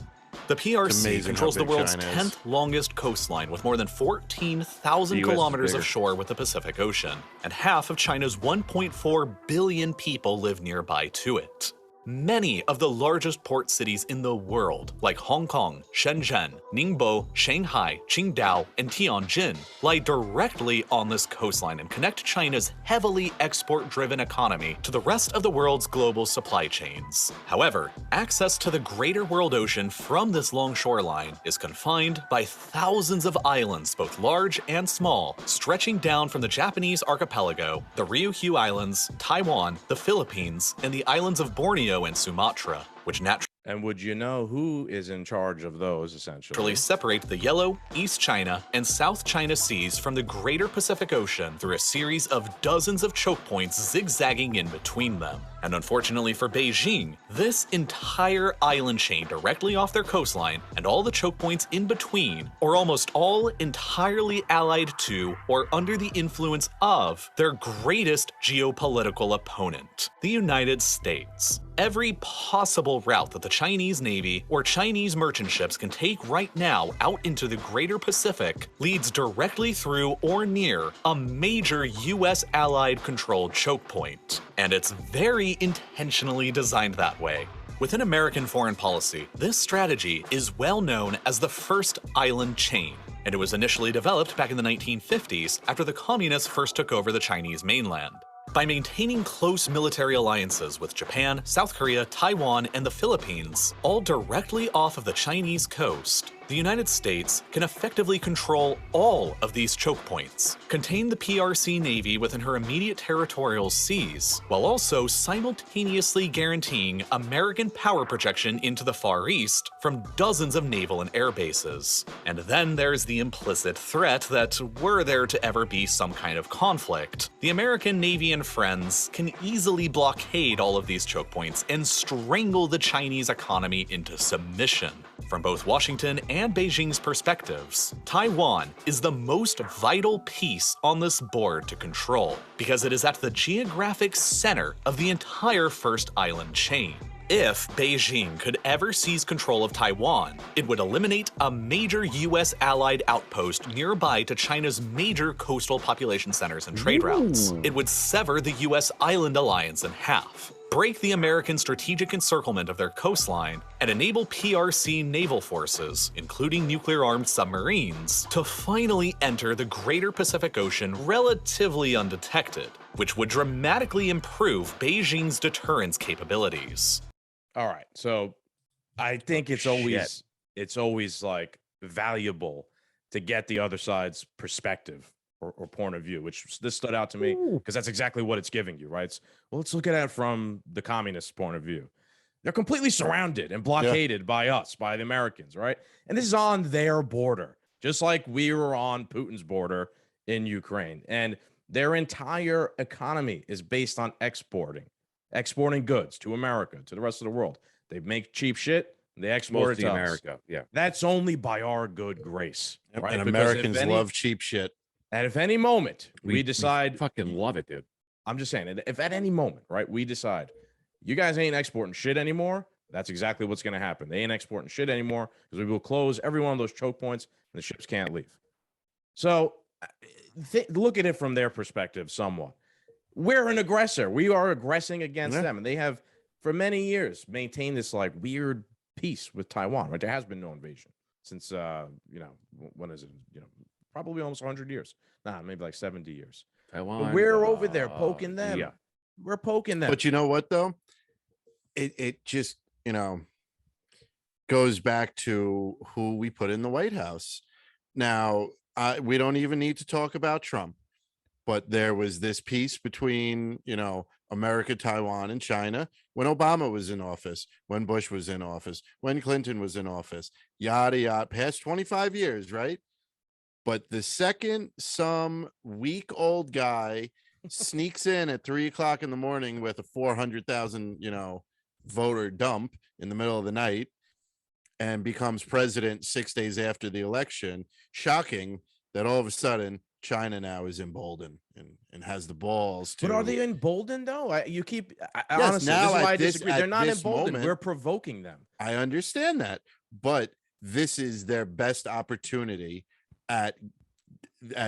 The PRC controls the world's 10th longest coastline with more than 14,000 kilometers of shore with the Pacific Ocean, and half of China's 1.4 billion people live nearby to it. Many of the largest port cities in the world, like Hong Kong, Shenzhen, Ningbo, Shanghai, Qingdao, and Tianjin, lie directly on this coastline and connect China's heavily export-driven economy to the rest of the world's global supply chains. However, access to the greater world ocean from this long shoreline is confined by thousands of islands, both large and small, stretching down from the Japanese archipelago, the Ryukyu Islands, Taiwan, the Philippines, and the islands of Borneo and Sumatra, which naturally And would you know who is in charge of those, essentially? separate the Yellow, East China, and South China Seas from the greater Pacific Ocean through a series of dozens of choke points zigzagging in between them. And unfortunately for Beijing, this entire island chain directly off their coastline and all the choke points in between are almost all entirely allied to or under the influence of their greatest geopolitical opponent, the United States. Every possible route that the Chinese Navy or Chinese merchant ships can take right now out into the greater Pacific leads directly through or near a major US allied controlled choke point. And it's very intentionally designed that way. Within American foreign policy, this strategy is well known as the First Island Chain, and it was initially developed back in the 1950s after the communists first took over the Chinese mainland. By maintaining close military alliances with Japan, South Korea, Taiwan, and the Philippines, all directly off of the Chinese coast, the United States can effectively control all of these choke points, contain the PRC Navy within her immediate territorial seas, while also simultaneously guaranteeing American power projection into the Far East from dozens of naval and air bases. And then there's the implicit threat that were there to ever be some kind of conflict, the American Navy and friends can easily blockade all of these choke points and strangle the Chinese economy into submission. From both Washington and Beijing's perspectives, Taiwan is the most vital piece on this board to control because it is at the geographic center of the entire First Island chain. If Beijing could ever seize control of Taiwan, it would eliminate a major US allied outpost nearby to China's major coastal population centers and trade routes. It would sever the US island alliance in half, break the American strategic encirclement of their coastline, and enable PRC naval forces, including nuclear-armed submarines, to finally enter the greater Pacific Ocean relatively undetected, which would dramatically improve Beijing's deterrence capabilities. All right, so I think it's always like valuable to get the other side's perspective or point of view, which this stood out to me because that's exactly what it's giving you, right? Well, let's look at it from the communist point of view. They're completely surrounded and blockaded by us, by the Americans, right? And this is on their border, just like we were on Putin's border in Ukraine. And their entire economy is based on exporting goods to America, to the rest of the world. They make cheap shit. They export it to America. Yeah. That's only by our good grace. Right? And Americans love cheap shit. And if any moment we decide, we fucking love it, dude. I'm just saying, if at any moment, right, we decide you guys ain't exporting shit anymore, that's exactly what's going to happen. They ain't exporting shit anymore because we will close every one of those choke points and the ships can't leave. So look at it from their perspective somewhat. We're an aggressor. We are aggressing against them. And they have, for many years, maintained this like weird peace with Taiwan, right? There has been no invasion since, when is it? Probably almost 100 years. Nah, maybe like 70 years. Taiwan. But we're over there poking them. Yeah. We're poking them. But you know what, though? It just, goes back to who we put in the White House. Now, we don't even need to talk about Trump, but there was this peace between, America, Taiwan, and China when Obama was in office, when Bush was in office, when Clinton was in office, yada, yada, past 25 years, right? But the second some weak-old guy sneaks in at 3:00 in the morning with a 400,000, voter dump in the middle of the night and becomes president 6 days after the election, shocking that all of a sudden China now is emboldened and has the balls to. But are they emboldened though? Honestly, now this is why I disagree. They're not emboldened. Moment, we're provoking them. I understand that, but this is their best opportunity at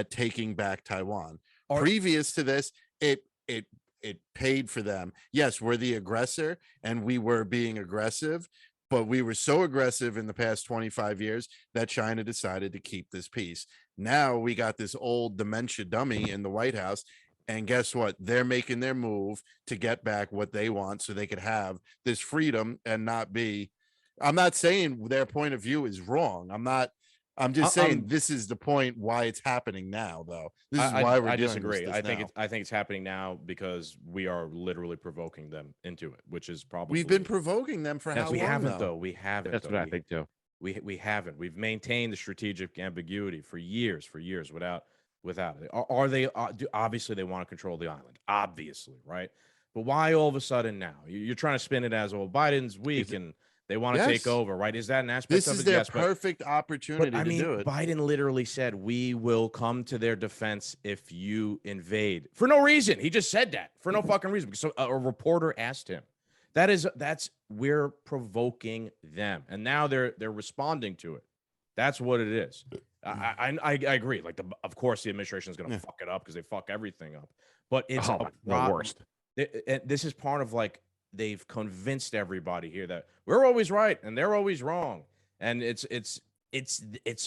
taking back Taiwan. Previous to this, it paid for them. Yes, we're the aggressor and we were being aggressive, but we were so aggressive in the past 25 years that China decided to keep this peace. Now we got this old dementia dummy in the White House, and guess what? They're making their move to get back what they want so they could have this freedom and not be. I'm not saying their point of view is wrong. I'm just saying this is the point why it's happening now, though. This is why we're. I disagree. I think it's happening now because we are literally provoking them into it, which is probably. We've been provoking them for how long? We haven't though. We haven't. That's what I think too. We haven't. We've maintained the strategic ambiguity for years without it. Are they? Obviously, they want to control the island. Obviously, right? But why all of a sudden now? You're trying to spin it as, well, Biden's weak and they want to take over, right? Is that an aspect of it? This is their perfect opportunity to do it. Biden literally said, we will come to their defense if you invade. For no reason. He just said that. For no fucking reason. So a reporter asked him. We're provoking them. And now they're responding to it. That's what it is. I agree. Like, of course, the administration is going to fuck it up because they fuck everything up. But it's the worst. This is part of like, they've convinced everybody here that we're always right and they're always wrong, and it's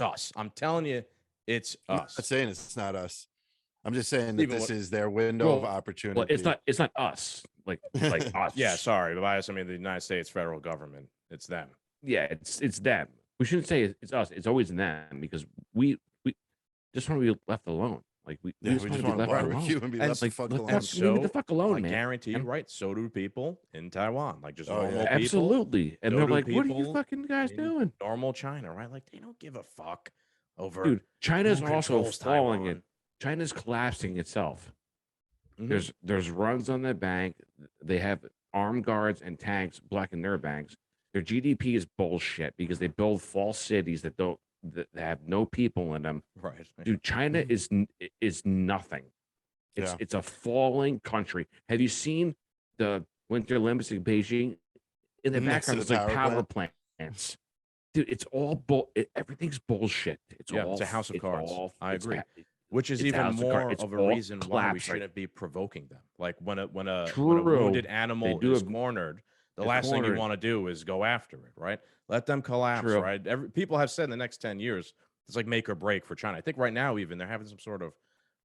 us. I'm telling you, it's us. I'm not saying it's not us. I'm just saying that this is their window of opportunity. Well, it's not us. Like us. Yeah, sorry, but I mean the United States federal government. It's them. Yeah, it's them. We shouldn't say it's us. It's always them because we just want to be left alone. Like we just want to be left alone. And be left the fuck alone. Leave the fuck alone, man. I guarantee you, right? So do people in Taiwan, like just normal people. Absolutely. And they're like, "What are you fucking guys doing?" Normal China, right? Like they don't give a fuck over. Dude, China's also falling in. China's collapsing itself. Mm-hmm. There's runs on their bank. They have armed guards and tanks blocking their banks. Their GDP is bullshit because they build false cities that have no people in them. Right. Dude, China is nothing. It's a falling country. Have you seen the Winter Olympics in Beijing? In the background, it's like power plants. Dude, it's all everything's bullshit. It's a house of cards. I agree. Which is even more of a reason why we shouldn't be provoking them. Like when a wounded animal is cornered, the last thing you want to do is go after it, right? Let them collapse, right? People have said in the next 10 years, it's like make or break for China. I think right now even they're having some sort of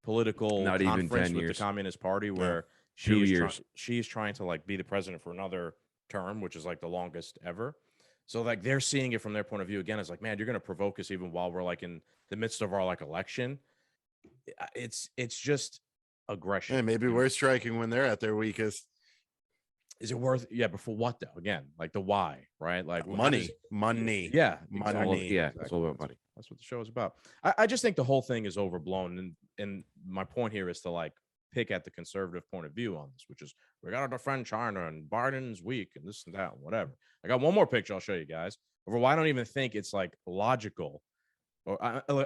political conference with the Communist Party where she's trying to like be the president for another term, which is like the longest ever. So like they're seeing it from their point of view again. It's like, man, you're going to provoke us even while we're like in the midst of our like election. It's just aggression. Hey, maybe we're striking when they're at their weakest. Is it worth? Yeah, but for what though? Again, like the why, right? Like Money. Yeah, Money. Yeah, exactly. it's all about money. That's what the show is about. I just think the whole thing is overblown, and my point here is to like pick at the conservative point of view on this, which is we got to defend China and Biden's weak and this and that and whatever. I got one more picture I'll show you guys of why I don't even think it's like logical. Or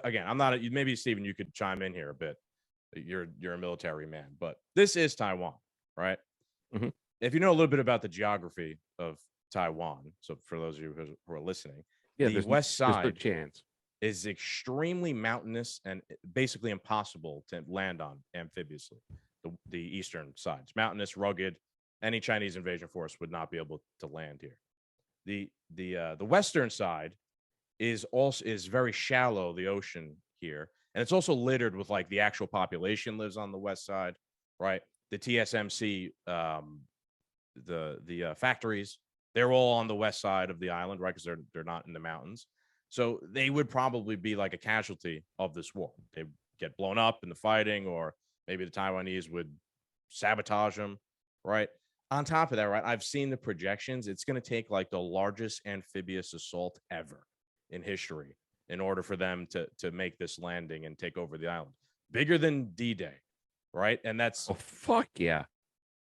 again, I'm not. Maybe Stephen, you could chime in here a bit. You're a military man, but this is Taiwan, right? Mhm. If you know a little bit about the geography of Taiwan, so for those of you who are listening, Yeah, the west there's no side chance. is extremely mountainous and basically impossible to land on amphibiously. The eastern side, it's mountainous, rugged. Any Chinese invasion force would not be able to land here. The western side is very shallow, the ocean here, and it's also littered with like the actual population lives on the west side, right? The TSMC, the factories, they're all on the west side of the island, right? Because they're not in the mountains. So they would probably be like a casualty of this war. They get blown up in the fighting, or maybe the Taiwanese would sabotage them, right? On top of that, right, I've seen the projections. It's going to take like the largest amphibious assault ever in history in order for them to make this landing and take over the island. Bigger than D-Day, right? And that's Oh, fuck yeah.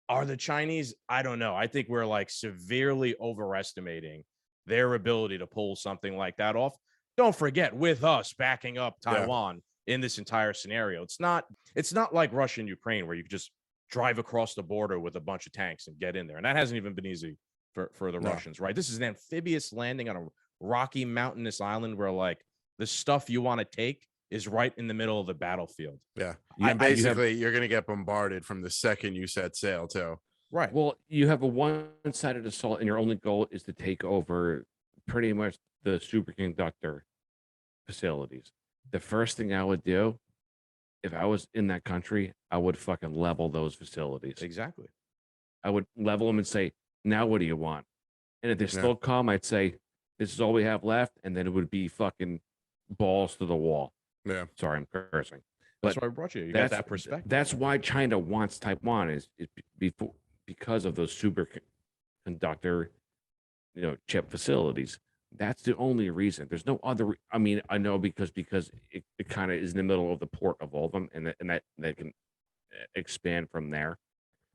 Are the Chinese? I don't know. I think we're like severely overestimating their ability to pull something like that off. Don't forget, with us backing up Taiwan in this entire scenario, it's not like Russia and Ukraine where you just drive across the border with a bunch of tanks and get in there. And that hasn't even been easy for the Russians, right? This is an amphibious landing on a rocky mountainous island where like the stuff you want to take is right in the middle of the battlefield. Yeah. You- And basically, you're going to get bombarded from the second you set sail, too. Right. Well, you have a one-sided assault, and your only goal is to take over pretty much the superconductor facilities. The first thing I would do, if I was in that country, I would fucking level those facilities. Exactly. I would level them and say, now what do you want? And if they still come, I'd say, this is all we have left. And then it would be fucking balls to the wall. Yeah. Sorry, I'm cursing. That's But why I brought you. You got that perspective. That's why China wants Taiwan is because of those superconductor, chip facilities. That's the only reason. There's no other. I mean, I know because it kind of is in the middle of the port of all of them, and that they can expand from there.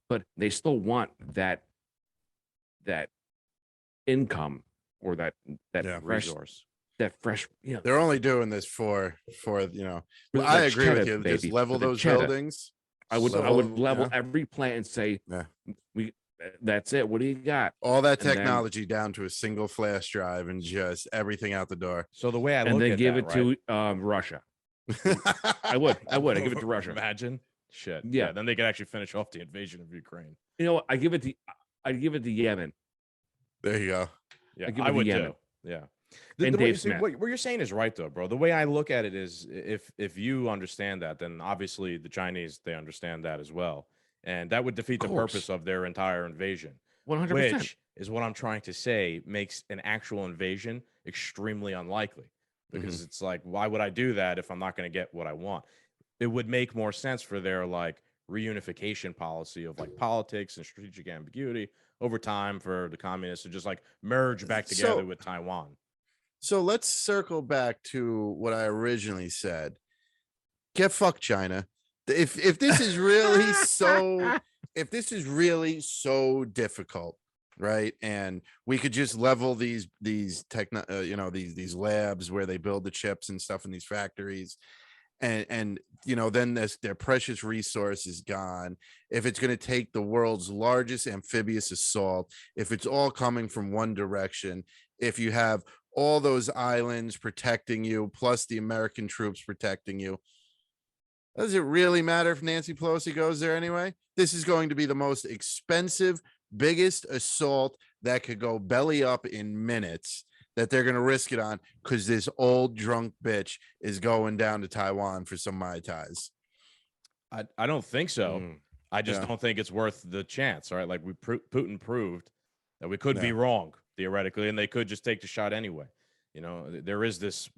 But they still want that income or that fresh resource. That fresh. They're only doing this for With I the agree with cheddar, you. Just baby, level with the those cheddar. buildings. I would level yeah. every plant and say, Yeah. That's it. What do you got? All that And then- technology down to a single flash drive and just everything out the door. So the way I And look then at give that, it to Russia. I would. I give it to Russia. Imagine. Shit. Yeah. Then they could actually finish off the invasion of Ukraine. You know what? I give it to Yemen. There you go. Yeah, I give it I to would Yemen. too. Yeah. And The way, Dave see, Smith. what you're saying is right, though, bro. The way I look at it is, if you understand that, then obviously the Chinese, they understand that as well, and that would defeat the course. purpose of their entire invasion. 100%. Which is what I'm trying to say makes an actual invasion extremely unlikely, because it's like, why would I do that if I'm not going to get what I want? It would make more sense for their like reunification policy of like politics and strategic ambiguity over time for the communists to just like merge back together with Taiwan. So let's circle back to what I originally said. Get fucked, China. If this is really so difficult, right? And we could just level these these labs where they build the chips and stuff in these factories, and then their precious resource is gone. If it's going to take the world's largest amphibious assault, if it's all coming from one direction, if you have all those islands protecting you, plus the American troops protecting you, does it really matter if Nancy Pelosi goes there anyway? This is going to be the most expensive, biggest assault that could go belly up in minutes that they're going to risk it on because this old drunk bitch is going down to Taiwan for some Mai Tais. I don't think so. I just Yeah. don't think it's worth the chance. All right. Like Putin proved that we could be wrong. theoretically, and they could just take the shot anyway. There is this,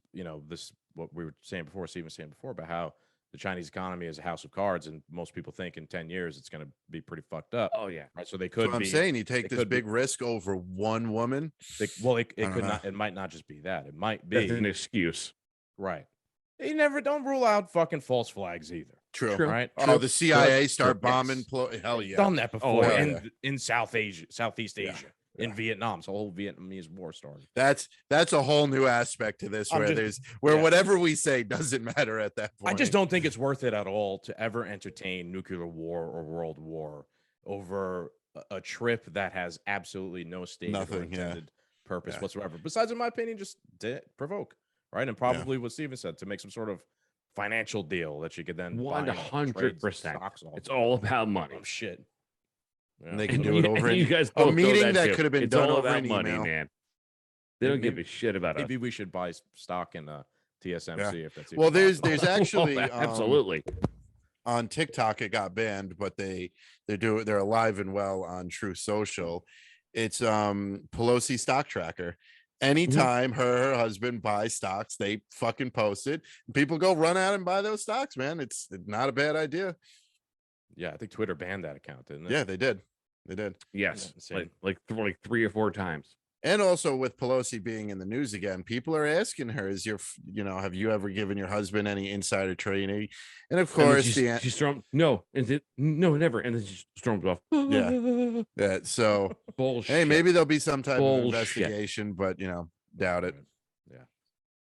this what we were saying before, Steve was saying before about how the Chinese economy is a house of cards, and most people think in 10 years it's going to be pretty fucked up. Oh yeah, right. So they That's could what I'm be saying. You take this big risk over one woman. it could not. It might not just be that. It might that's be an excuse. right. You never don't rule out fucking false flags either. True. Right. Oh, the CIA start True. bombing. Yes. Hell yeah. Done that before yeah. in Southeast Asia, in Vietnam. So the whole Vietnamese war started. That's a whole new aspect to this where whatever we say doesn't matter at that point. I just don't think it's worth it at all to ever entertain nuclear war or world war over a trip that has absolutely no stated or intended purpose whatsoever. Besides, in my opinion, just provoke, right? And probably what Steven said, to make some sort of financial deal that you could then 100%. It's all about money. Oh shit. Yeah. And they can do it over you guys a meeting that could have been done over an money, email. man. They don't give a shit about us. Maybe we should buy stock in TSMC if that's well. There's actually absolutely on TikTok it got banned, but they're alive and well on True Social. It's Pelosi stock tracker. Anytime her husband buys stocks, they fucking post it. People go run out and buy those stocks, man. It's not a bad idea. Yeah, I think Twitter banned that account, didn't it? Yeah, they did. Yes, like 3 or 4 times. And also with Pelosi being in the news again, people are asking her, have you ever given your husband any insider training? And of course, she stormed, no, never. And then she stormed off. Yeah. So, bullshit. Hey, maybe there'll be some type of investigation, but doubt it. Yeah.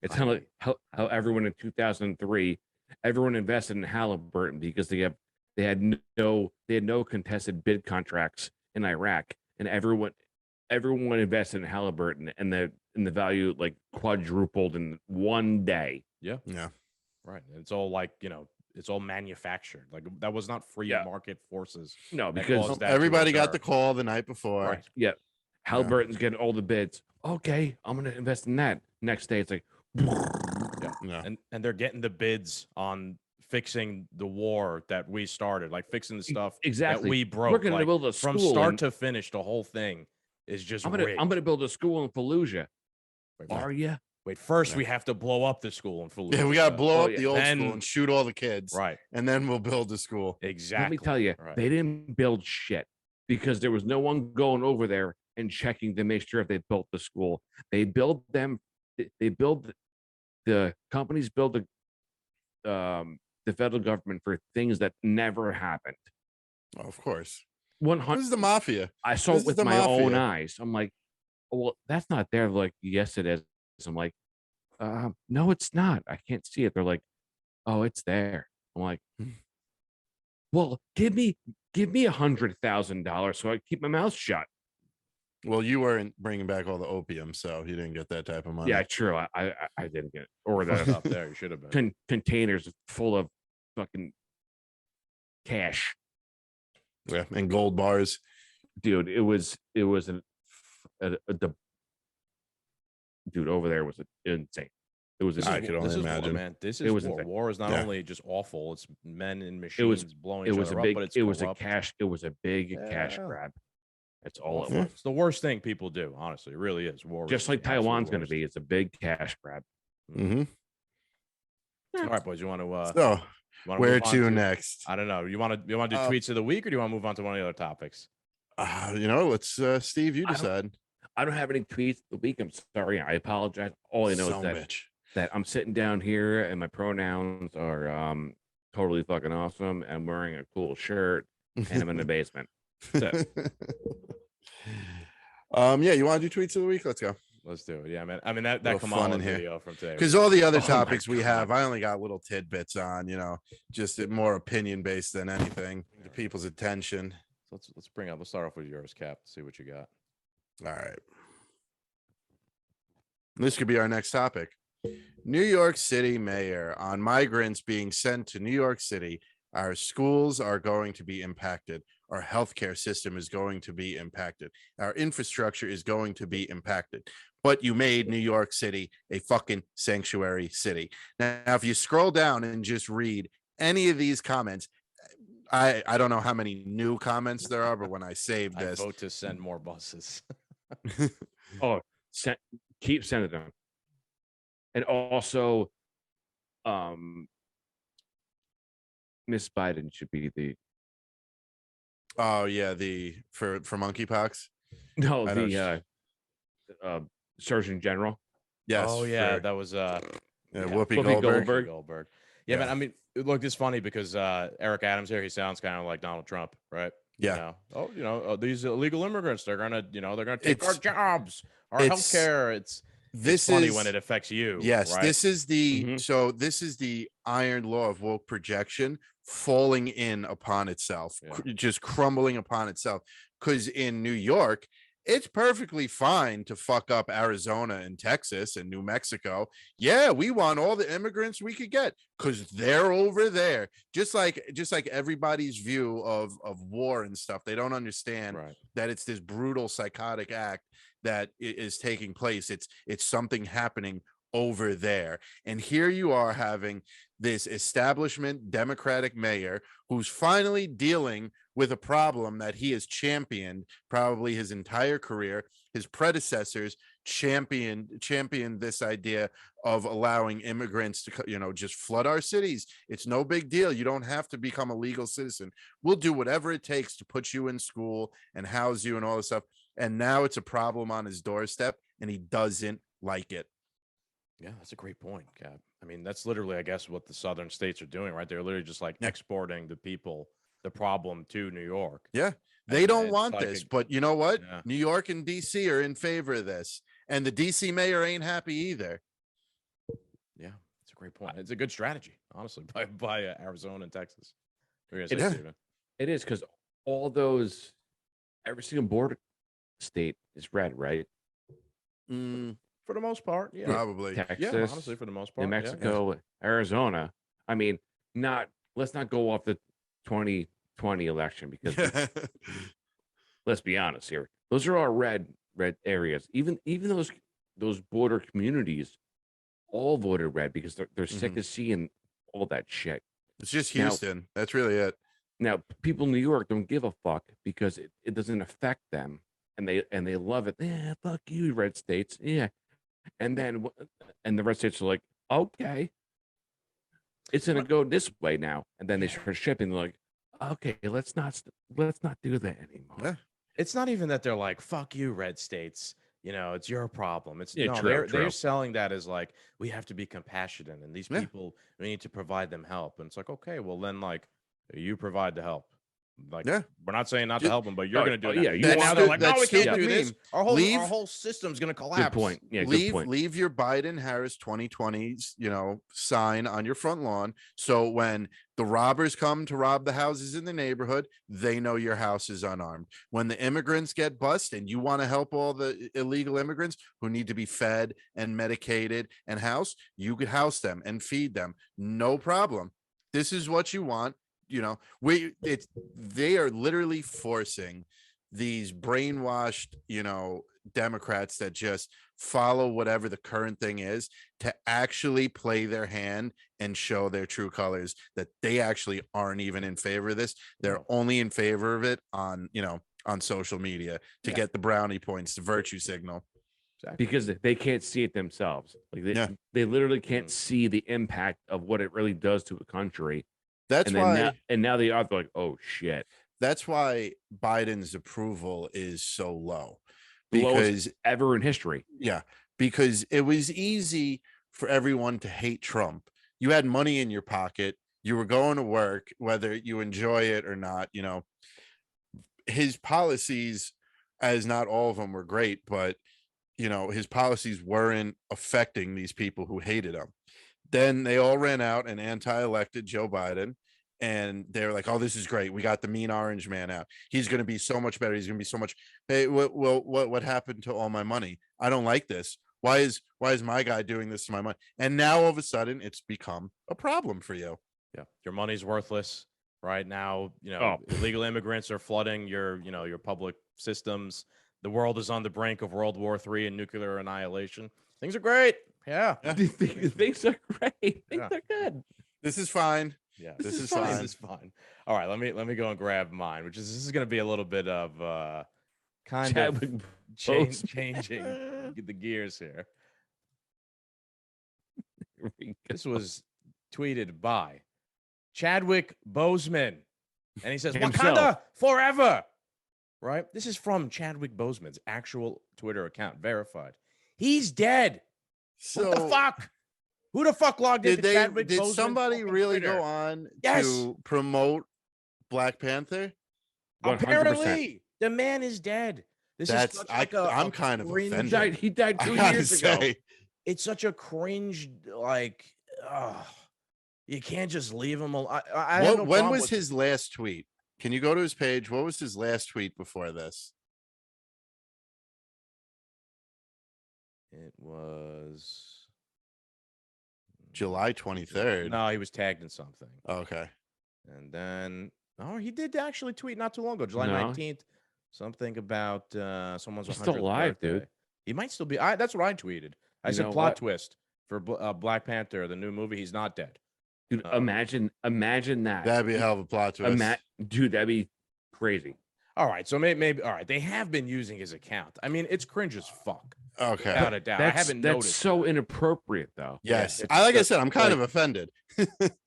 It's kind of like how everyone in 2003, everyone invested in Halliburton because they had no contested bid contracts in Iraq, and everyone invested in Halliburton, and the value like quadrupled in one day. Yeah. Right. And it's all it's all manufactured. Like that was not free market forces. No, because everybody got the call the night before. Right. Yeah. Halliburton's getting all the bids. Okay, I'm gonna invest in that. Next day, it's like, and they're getting the bids on fixing the war that we started, like fixing the stuff that we broke. We're gonna build a school from start to finish. The whole thing is just I'm gonna build a school in Fallujah. Are you? Wait, first we have to blow up the school in Fallujah. Yeah, we gotta blow up the old school and shoot all the kids. Right. And then we'll build the school. Exactly. Let me tell you, they didn't build shit because there was no one going over there and checking to make sure if they built the school. They build them. They build the companies build the federal government for things that never happened. Oh, of course. 100. This is the mafia. I saw it with my own eyes. I'm like, well, that's not there. Like, yes, it is. I'm like, no, it's not. I can't see it. They're like, oh, it's there. I'm like, well, give me $100,000 so I keep my mouth shut. Well, you weren't bringing back all the opium, so you didn't get that type of money. Yeah, true. I didn't get it. Or the up there. You should have been containers full of fucking cash. Yeah, and gold bars, dude. It was dude over there was insane. It was. I could only imagine, man. This is war. War is not only just awful; it's men and machines blowing each other up. But it was a big cash grab. That's all it was. It's the worst thing people do. Honestly, it really is. War, just like Taiwan's going to be. It's a big cash grab. Mm-hmm. All right, boys. You want to? So where to next? I don't know. You want to do tweets of the week, or do you want to move on to one of the other topics? Let's Steve. You decide. I don't have any tweets of the week. I'm sorry. I apologize. All I know is that I'm sitting down here and my pronouns are totally fucking awesome. I'm wearing a cool shirt and I'm in the basement. So. You want to do tweets of the week? Let's go. Let's do it. Yeah, man. I mean that Kamala video from today. Because all the other topics we have, I only got little tidbits on, just more opinion based than anything to people's attention. So let's start off with yours, Cap. See what you got. All right. This could be our next topic. New York City mayor on migrants being sent to New York City. Our schools are going to be impacted. Our healthcare system is going to be impacted. Our infrastructure is going to be impacted. But you made New York City a fucking sanctuary city. Now, if you scroll down and just read any of these comments, I don't know how many new comments there are, but when I saved this, I vote to send more buses. Oh, keep sending them. And also, Miss Biden should be the Oh yeah, for monkeypox. I know. Surgeon General. Yes. Oh yeah, that was Whoopi Goldberg. Yeah, Yeah. man. I mean, look, it's funny because Eric Adams here, he sounds kind of like Donald Trump, right? Yeah. These illegal immigrants, they're gonna take our jobs, our healthcare. It's funny when it affects you. Yes, right? this is the iron law of woke projection falling in upon itself, just crumbling upon itself. Because in New York, it's perfectly fine to fuck up Arizona and Texas and New Mexico. Yeah, we want all the immigrants we could get because they're over there. Just like everybody's view of war and stuff. They don't understand that it's this brutal psychotic act that is taking place. It's something happening over there. And here you are having this establishment Democratic mayor who's finally dealing with a problem that he has championed probably his entire career. His predecessors championed this idea of allowing immigrants to, just flood our cities. It's no big deal. You don't have to become a legal citizen. We'll do whatever it takes to put you in school and house you and all this stuff. And now it's a problem on his doorstep and he doesn't like it. Yeah, that's a great point, Cap. I mean, that's literally, I guess, what the southern states are doing, right? They're literally just like exporting the problem to New York. Yeah, they don't want this, but you know what? Yeah. New York and DC are in favor of this, and the DC mayor ain't happy either. Yeah, it's a great point. It's a good strategy, honestly, by Arizona and Texas. It is because every single border state is red, right? For the most part, yeah. Probably. Texas, yeah, honestly, for the most part. New Mexico, Arizona. I mean, let's not go off the 2020 election because let's be honest here. Those are all red areas. Even those border communities all voted red because they're sick of seeing all that shit. It's just Houston. That's really it. Now, people in New York don't give a fuck because it doesn't affect them, and they love it. Yeah, fuck you, red states. Yeah. And then the red states are like, okay, it's gonna go this way now. And then they start shipping like, okay, let's not do that anymore. Yeah. It's not even that they're like, fuck you, red states. It's your problem. It's they're selling that as like, we have to be compassionate and these people, we need to provide them help. And it's like, okay, well then like you provide the help. Like, we're not saying not to help them, but you're going to do it. Yeah, now they're like, no, we can't do this. Our whole system's going to collapse. Good point. Yeah, leave your Biden-Harris 2020s, sign on your front lawn. So when the robbers come to rob the houses in the neighborhood, they know your house is unarmed. When the immigrants get busted and you want to help all the illegal immigrants who need to be fed and medicated and housed, you could house them and feed them. No problem. This is what you want. They are literally forcing these brainwashed, Democrats that just follow whatever the current thing is to actually play their hand and show their true colors, that they actually aren't even in favor of this. They're only in favor of it on social media to get the brownie points, the virtue signal. Exactly. Because they can't see it themselves. Like they literally can't see the impact of what it really does to a country. That's why now they are like, oh shit. That's why Biden's approval is so low. Because ever in history. Yeah. Because it was easy for everyone to hate Trump. You had money in your pocket. You were going to work, whether you enjoy it or not. His policies, as not all of them were great, but his policies weren't affecting these people who hated him. Then they all ran out and anti-elected Joe Biden, and they're like, "Oh, this is great. We got the mean orange man out. He's going to be so much better. He's going to be so much." Hey, what happened to all my money? I don't like this. Why is my guy doing this to my money? And now all of a sudden, it's become a problem for you. Yeah, your money's worthless right now. Illegal immigrants are flooding your public systems. The world is on the brink of World War III and nuclear annihilation. Things are great. Yeah. Things are great. Things are good. This is fine. Yeah, this is fine. This is fine. All right, let me go and grab mine. This is going to be a little bit of kind Chadwick of Boseman. changing the gears here. This was tweeted by Chadwick Boseman, and he says, Himself. "Wakanda forever." Right? This is from Chadwick Boseman's actual Twitter account, verified. He's dead. So What the fuck? Who the fuck logged into Chadwick did Boseman's somebody fucking really Twitter? go on Yes. to promote Black Panther? 100%. Apparently, the man is dead. This That's is such like a I'm kind of cringe- offended. He died I 2 gotta years ago. say, It's such a cringe, like, you can't just leave him alone. I have no when problem was with- his last tweet? Can you go to his page? What was his last tweet before this? It was July 23rd. No, he was tagged in something. Okay. And then, he did actually tweet not too long ago, July No. 19th, something about someone's He's 100th still alive, birthday. dude. He might still be. That's what I tweeted. I You said know plot what? twist for Black Panther, the new movie. He's not dead. Dude, imagine that. That'd be a hell of a plot twist. Dude, that'd be crazy. All right, so maybe all right. They have been using his account. I mean, it's cringe as fuck. Okay. Without a doubt. I haven't That's noticed. so inappropriate, though. Yes. it's Like I just, said, I'm kind like- of offended.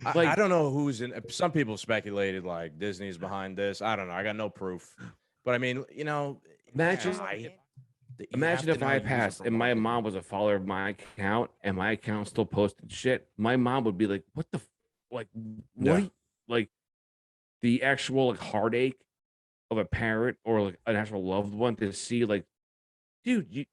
I don't know who's in. Some people speculated like Disney's behind this. I don't know. I got no proof. But I mean, Imagine- you Imagine have if to know I how to use it passed for and my marketing. mom was a follower of my account and my account still posted shit. My mom would be like, "What the, like, what? Yeah. are you-" Like, the actual heartache of a parent or like an actual loved one to see, like, dude,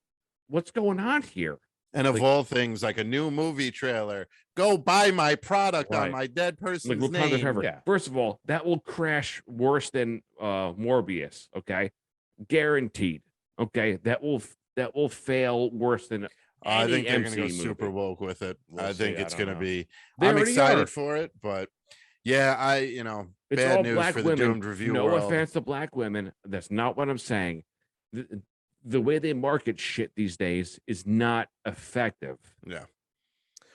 what's going on here? And of Like- all things, like a new movie trailer, go buy my product on Right. my dead Like, person's Wakanda name. Forever. Yeah. First of all, that will crash worse than Morbius. Okay, guaranteed. Okay, that will fail worse than. I think they're any going to go MC super movie. woke with it. We'll I think see. I it's don't going to know. be. They I'm already excited are. for it, but yeah, It's bad all news black for the women. doomed review No world. offense to black women. That's not what I'm saying. The way they market shit these days is not effective. Yeah.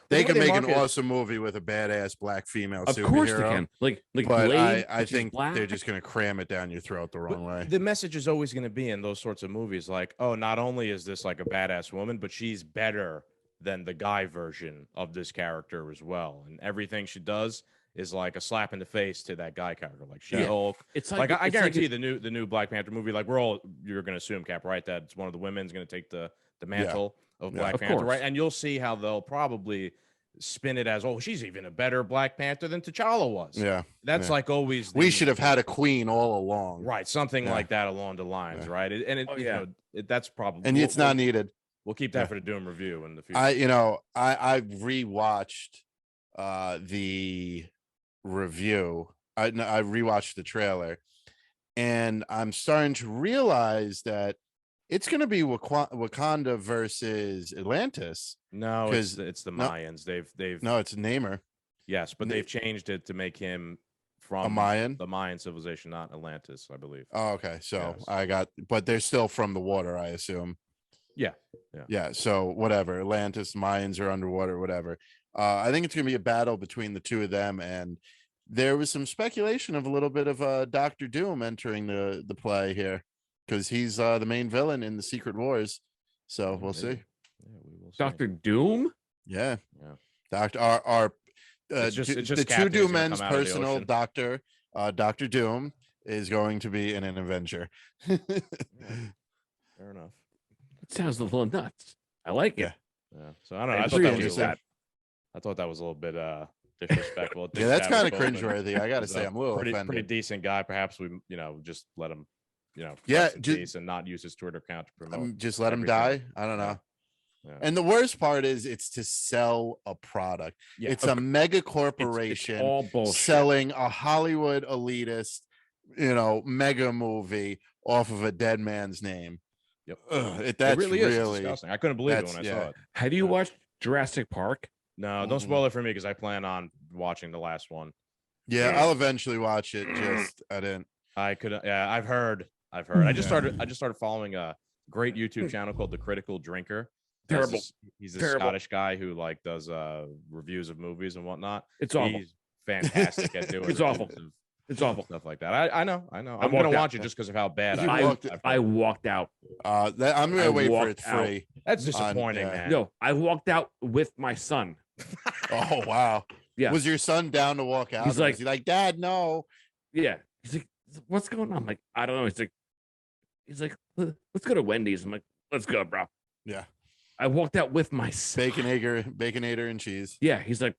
They the can way they make an market- awesome movie with a badass black female Of superhero. course they can. Like But Blade, I which is think black. they're just going to cram it down your throat the wrong way. The message is always going to be in those sorts of movies like, oh, not only is this like a badass woman, but she's better than the guy version of this character as well. And everything she does is like a slap in the face to that guy character, like She-Hulk. It's Like, I it's guarantee you the new Black Panther movie, like you're going to assume, Cap, right, that it's one of the women's going to take the mantle of Yeah. Black Of Panther, course. right? And you'll see how they'll probably spin it as, oh, she's even a better Black Panther than T'Challa was. Yeah. That's yeah. like always. We should have had a queen all along. Right, something Yeah. like that along the lines, Yeah. right? Oh, yeah. That's probably, And it's not needed. We'll keep that Yeah. for the Doom review in the future. I rewatched the review. I rewatched the trailer, and I'm starting to realize that it's going to be Wakanda versus Atlantis. No, 'Cause- it's the no. Mayans. They've No, it's Namor, yes, but they've changed it to make him from a Mayan. the Mayan civilization, not Atlantis, I believe. Oh, okay. So Yes. but they're still from the water, I assume. Yeah. Yeah. So whatever. Atlantis, Mayans are underwater, whatever. I think it's going to be a battle between the two of them. And there was some speculation of a little bit of Dr. Doom entering the play here because he's the main villain in the Secret Wars. So we'll see. Maybe. Yeah, we will see. Dr. Doom. Yeah. Yeah. Doctor, our It's just the Captain two is Doom gonna men's come out of the personal ocean. doctor, Dr. Doom, is going to be an Avenger. Fair enough. That sounds a little nuts. I like it. Yeah. Yeah. So I don't know. I I thought that was appreciate that. I thought that was a little bit disrespectful. Yeah, that's kind of Chadwick Boseman cringeworthy. I got to is say, I'm a little pretty offended. decent guy. Perhaps we, just let him, Yeah, rest in ju- peace and not use his Twitter account to promote. Just let him die. everything. I don't know. Yeah. And the worst part is it's to sell a product. Yeah, It's a mega corporation It's all bullshit. selling a Hollywood elitist, mega movie off of a dead man's name. Yep. That's it really is. It's really disgusting. I couldn't believe it that's- when I yeah. saw it. Have you watched Jurassic Park? No, don't Mhm. spoil it for me because I plan on watching the last one. yeah. I'll eventually watch it. Just I didn't. I could. Yeah, I've heard. I just started following a great YouTube channel called The Critical Drinker. Terrible. He's a Terrible. Scottish guy who does reviews of movies and whatnot. It's awful. He's fantastic at doing It's awful. reviews It's awful. Stuff like that. I know. I'm walked gonna out. watch it just because of how bad You I, walked I've I heard. walked out. I'm gonna I wait for walked it out. free. That's disappointing, yeah. man. No, I walked out with my son. Oh wow. Yeah. Was your son down to walk out? He's Or like- was he like, Dad, no. Yeah. He's like, what's going on? I'm like, I don't know. He's like, let's go to Wendy's. I'm like, let's go, bro. Yeah. I walked out with my son. Baconator and cheese. Yeah. He's like,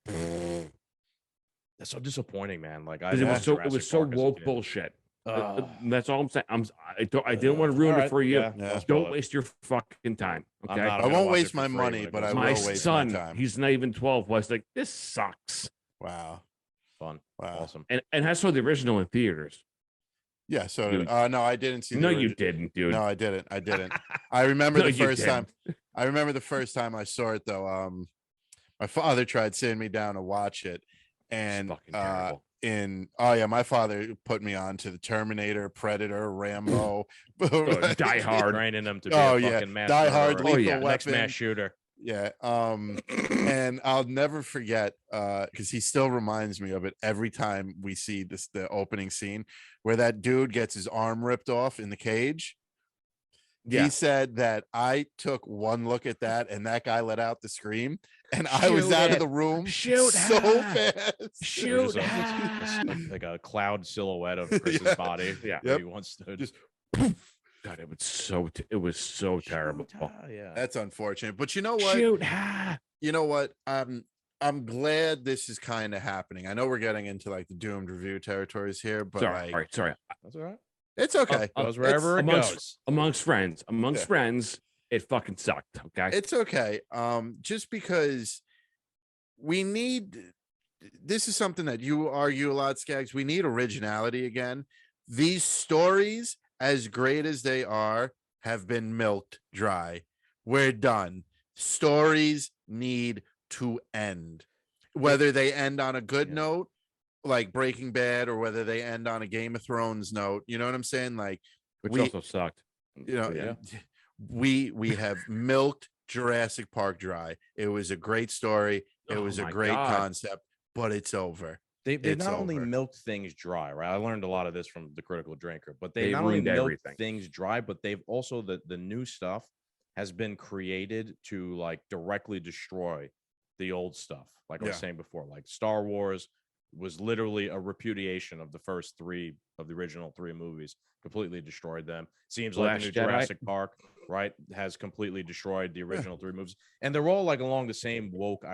That's so disappointing, man. Like it was so Jurassic Park as a woke kid. bullshit. Ugh. That's all I'm saying. I didn't want to ruin All it right, for you. yeah, Yeah. I'll spoil Don't it. waste your fucking time. I'm Okay. not I gonna won't watch waste it for my free money, when it but goes I on. will My waste son, my time. he's not even 12, was like, this sucks. Wow. Fun. Wow. Awesome. And I saw the original in theaters. Yeah. So Dude. no, I didn't see. No, the you origi- didn't, dude. No, I didn't. I remember No, the you first time. didn't. I remember the first time I saw it though. My father tried sitting me down to watch it, and fucking terrible. My father put me on to the Terminator, Predator, Rambo, Die Hard. Training them to be Oh, a yeah. fucking mass Die Hard, murderer. Oh, Lethal yeah. Next Weapon. mass shooter. Yeah. And I'll never forget because he still reminds me of it every time we see the opening scene where that dude gets his arm ripped off in the cage. Yeah. He said that I took one look at that and that guy let out the scream and I was Shoot out of it. the room Shoot so her. fast. Shoot. There's ah. like a cloud silhouette of Chris's Yeah. body. Yeah. where Yep. he once stood. Just God, it was so terrible. Yeah. That's unfortunate. But you know what? Shoot. ah. You know what? I'm glad this is kind of happening. I know we're getting into like the doomed review territories here, but Sorry. like Sorry. That's all right. it's okay. Goes wherever it goes. Amongst friends, Yeah. friends, it fucking sucked. Okay. It's okay. Just because we need this is something that you argue a lot, Skaggs. We need originality again. These stories, as great as they are, have been milked dry. We're done. Stories need to end. Whether they end on a good note, like Breaking Bad, or whether they end on a Game of Thrones note. You know what I'm saying? Like, Which also sucked. you know, Yeah. we have milked Jurassic Park dry. It was a great story. It Oh was a my great God. concept, but it's over. They've It's not only over. milked things dry, right? I learned a lot of this from the Critical Drinker, but they They not only ruined milked everything. things dry, but they've also the new stuff has been created to like directly destroy the old stuff. Like I was Yeah. saying before, like Star Wars was literally a repudiation of the first three of the original three movies, completely destroyed them. Seems like Last the new Jedi. Jurassic Park, right, has completely destroyed the original three movies. And they're all like along the same woke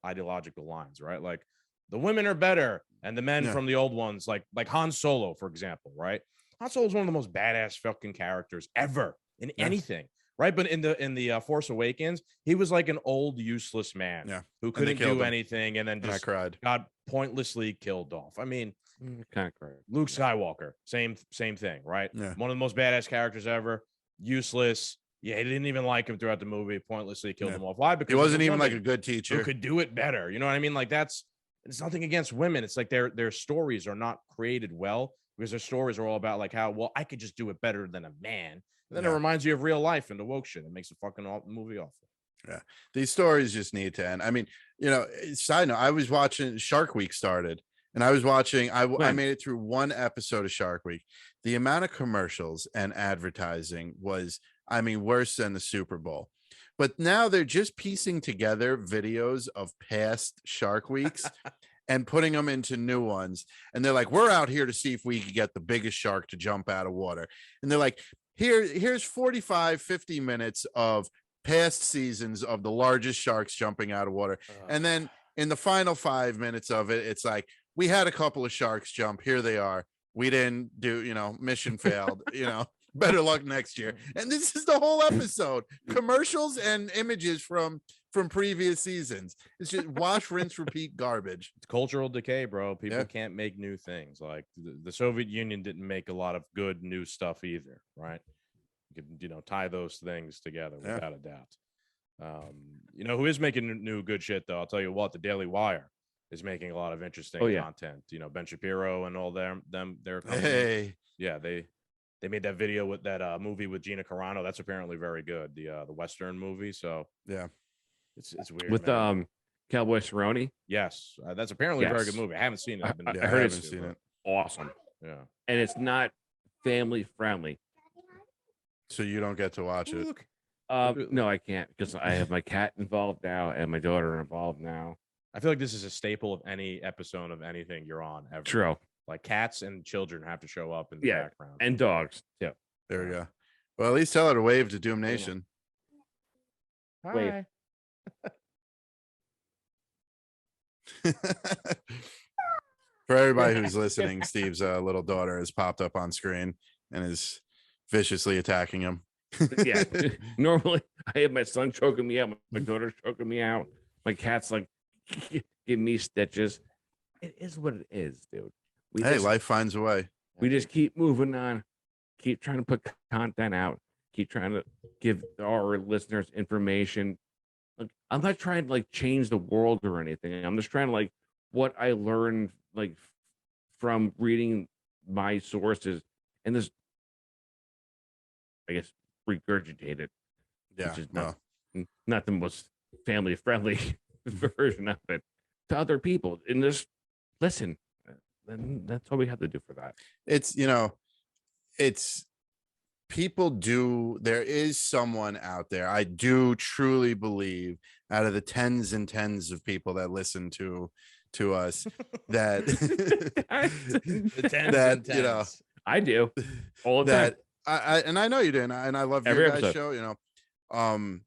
ideological lines, right? Like the women are better and the men Yeah. from the old ones, like Han Solo, for example, right? Han Solo is one of the most badass fucking characters ever in anything. Right, but in the Force Awakens, he was like an old, useless man who they couldn't killed do him. anything, and then And I just cried. got pointlessly killed off. I mean, Kind of crazy. Luke Skywalker, same thing, right? Yeah. One of the most badass characters ever, useless. Yeah, he didn't even like him throughout the movie. Pointlessly killed Yeah. him off. Why? Because He wasn't there's even like a woman good who teacher. could do it better. You know what I mean? Like it's nothing against women. It's like their stories are not created well because their stories are all about like how well I could just do it better than a man. And then it Yeah. reminds you of real life and the woke shit. It makes the fucking movie awful. These stories just need to end. I mean, you know, side note, I was watching Shark Week started, and I was watching. I When? made it through one episode of Shark Week. The amount of commercials and advertising was, I mean, worse than the Super Bowl. But now they're just piecing together videos of past Shark Weeks and putting them into new ones. And they're like, we're out here to see if we can get the biggest shark to jump out of water. And they're like, here's 45, 50 minutes of past seasons of the largest sharks jumping out of water. And then in the final 5 minutes of it, it's like, we had a couple of sharks jump. Here they are. We didn't do, mission failed, better luck next year. And this is the whole episode, commercials and images from previous seasons. It's just wash, rinse, repeat garbage. It's cultural decay, bro. People Yeah. can't make new things. Like the Soviet Union didn't make a lot of good new stuff either, right? You could, tie those things together Yeah. without a doubt. Who is making new good shit though? I'll tell you what, the Daily Wire is making a lot of interesting content. Ben Shapiro and all their companies. Hey, Yeah, they made that video with that movie with Gina Carano. That's apparently very good. The Western movie. So yeah. it's weird. With man. Cowboy Cerrone. Yes, that's apparently a very Yes. good movie. I haven't seen it. I've been I Yeah, heard I it's- haven't seen it. awesome, Yeah. and it's not family friendly. So you don't get to watch it. No, I can't because I have my cat involved now and my daughter involved now. I feel like this is a staple of any episode of anything you're on ever. True. Like cats and children have to show up in the background. And dogs. Yeah. There we go. Well, at least tell her to wave to Doom Nation. Wave. For everybody who's listening, Steve's little daughter has popped up on screen and is viciously attacking him. Yeah. Normally, I have my son choking me out, my daughter's choking me out, my cat's like give me stitches. It is what it is, dude. Life finds a way. We just keep moving on, keep trying to put content out, keep trying to give our listeners information. Like, I'm not trying to like change the world or anything. I'm just trying to like what I learned like from reading my sources and this, I guess, regurgitate it. Yeah, which is not the most family friendly version of it to other people. And just listen. And that's all we have to do for that. It's people do. There is someone out there. I do truly believe out of the tens and tens of people that listen to us that The tens that and tens. I do all the time. I know you do, and I love Every your guys' episode. show.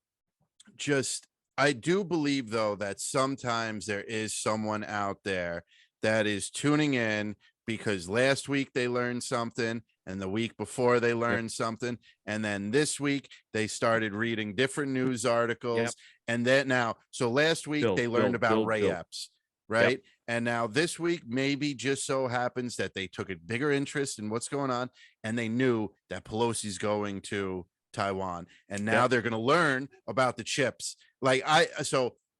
Just I do believe though that sometimes there is someone out there that is tuning in because last week they learned something and the week before they learned something, and then this week they started reading different news articles, and then now so last week they learned about Ray Epps, right? And now this week maybe just so happens that they took a bigger interest in what's going on, and they knew that Pelosi's going to Taiwan, and now they're going to learn about the chips. Like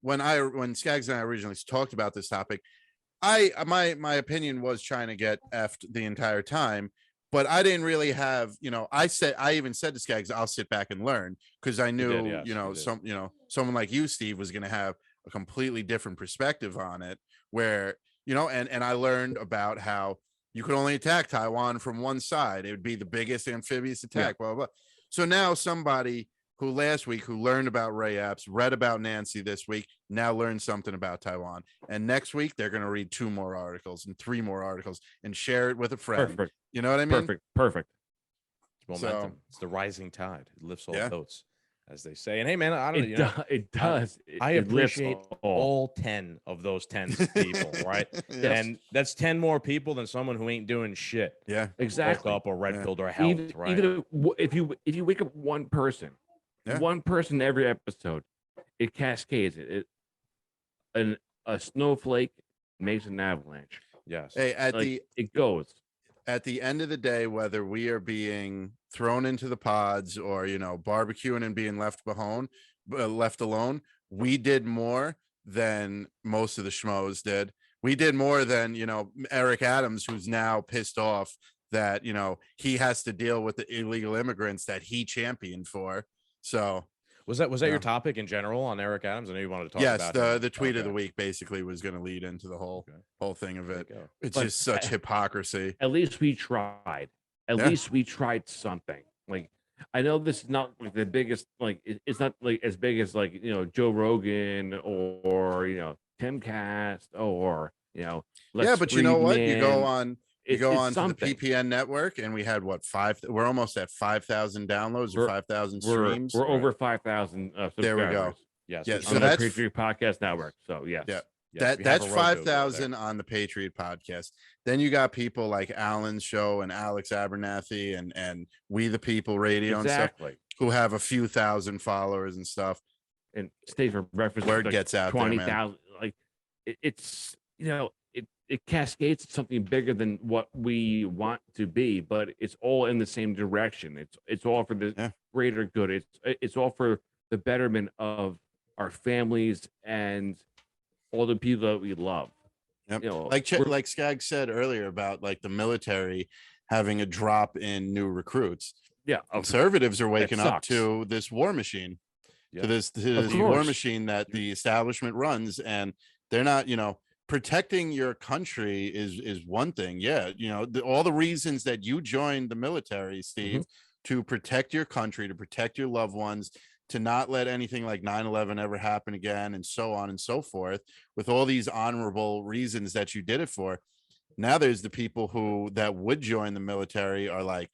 when Skaggs and I originally talked about this topic, my opinion was trying to get effed the entire time, but I didn't really have, I even said to Skaggs, I'll sit back and learn, because I knew, someone like you, Steve, was going to have a completely different perspective on it, where, and I learned about how you could only attack Taiwan from one side. It would be the biggest amphibious attack, blah, blah, blah. So now somebody who last week who learned about Ray Epps, read about Nancy this week, now learned something about Taiwan. And next week they're going to read 2 more articles and 3 more articles and share it with a friend. Perfect. You know what I mean? Perfect. It's momentum. It's the rising tide. It lifts all boats, as they say. And hey, man, It does. I appreciate all 10 of those 10 people, right? And that's 10 more people than someone who ain't doing shit. Yeah, exactly. Woke up or red pilled or helped, right? Even if you wake up one person every episode, it cascades. A snowflake makes an avalanche. Yes. Hey, it goes. At the end of the day, whether we are being thrown into the pods or barbecuing and being left alone, we did more than most of the schmoes did. We did more than Eric Adams, who's now pissed off that he has to deal with the illegal immigrants that he championed for. So was that your topic in general on Eric Adams? I know you wanted to talk about the tweet of the week basically was going to lead into the whole thing of it. It's But just such hypocrisy. At least we tried. At least we tried something. Like, I know this is not like the biggest, like it's not like as big as like Joe Rogan or Timcast or but you know what? You go on to something. the PPN network, and we had we're almost at 5,000 downloads or 5,000 streams. We're over 5,000 subscribers. There we go. Yes. So on that's the Patriot Podcast Network. So yes. Yeah. That's 5,000 on the Patriot Podcast. Then you got people like Alan's show and Alex Abernathy and We the People Radio and stuff, who have a few thousand followers and stuff. And stay for reference, word gets out 20,000. Like it's it cascades to something bigger than what we want to be, but it's all in the same direction. It's all for the greater good. It's all for the betterment of our families and all the people that we love. Yep. Like Skaggs said earlier about like the military having a drop in new recruits. Yeah, conservatives are waking up to this war machine, to this war machine that the establishment runs, and they're not. protecting your country is one thing. Yeah, you know, all the reasons that you joined the military, Steve, to protect your country, to protect your loved ones, to not let anything like 9/11 ever happen again, and so on and so forth, with all these honorable reasons that you did it for. Now there's the people who that would join the military are like,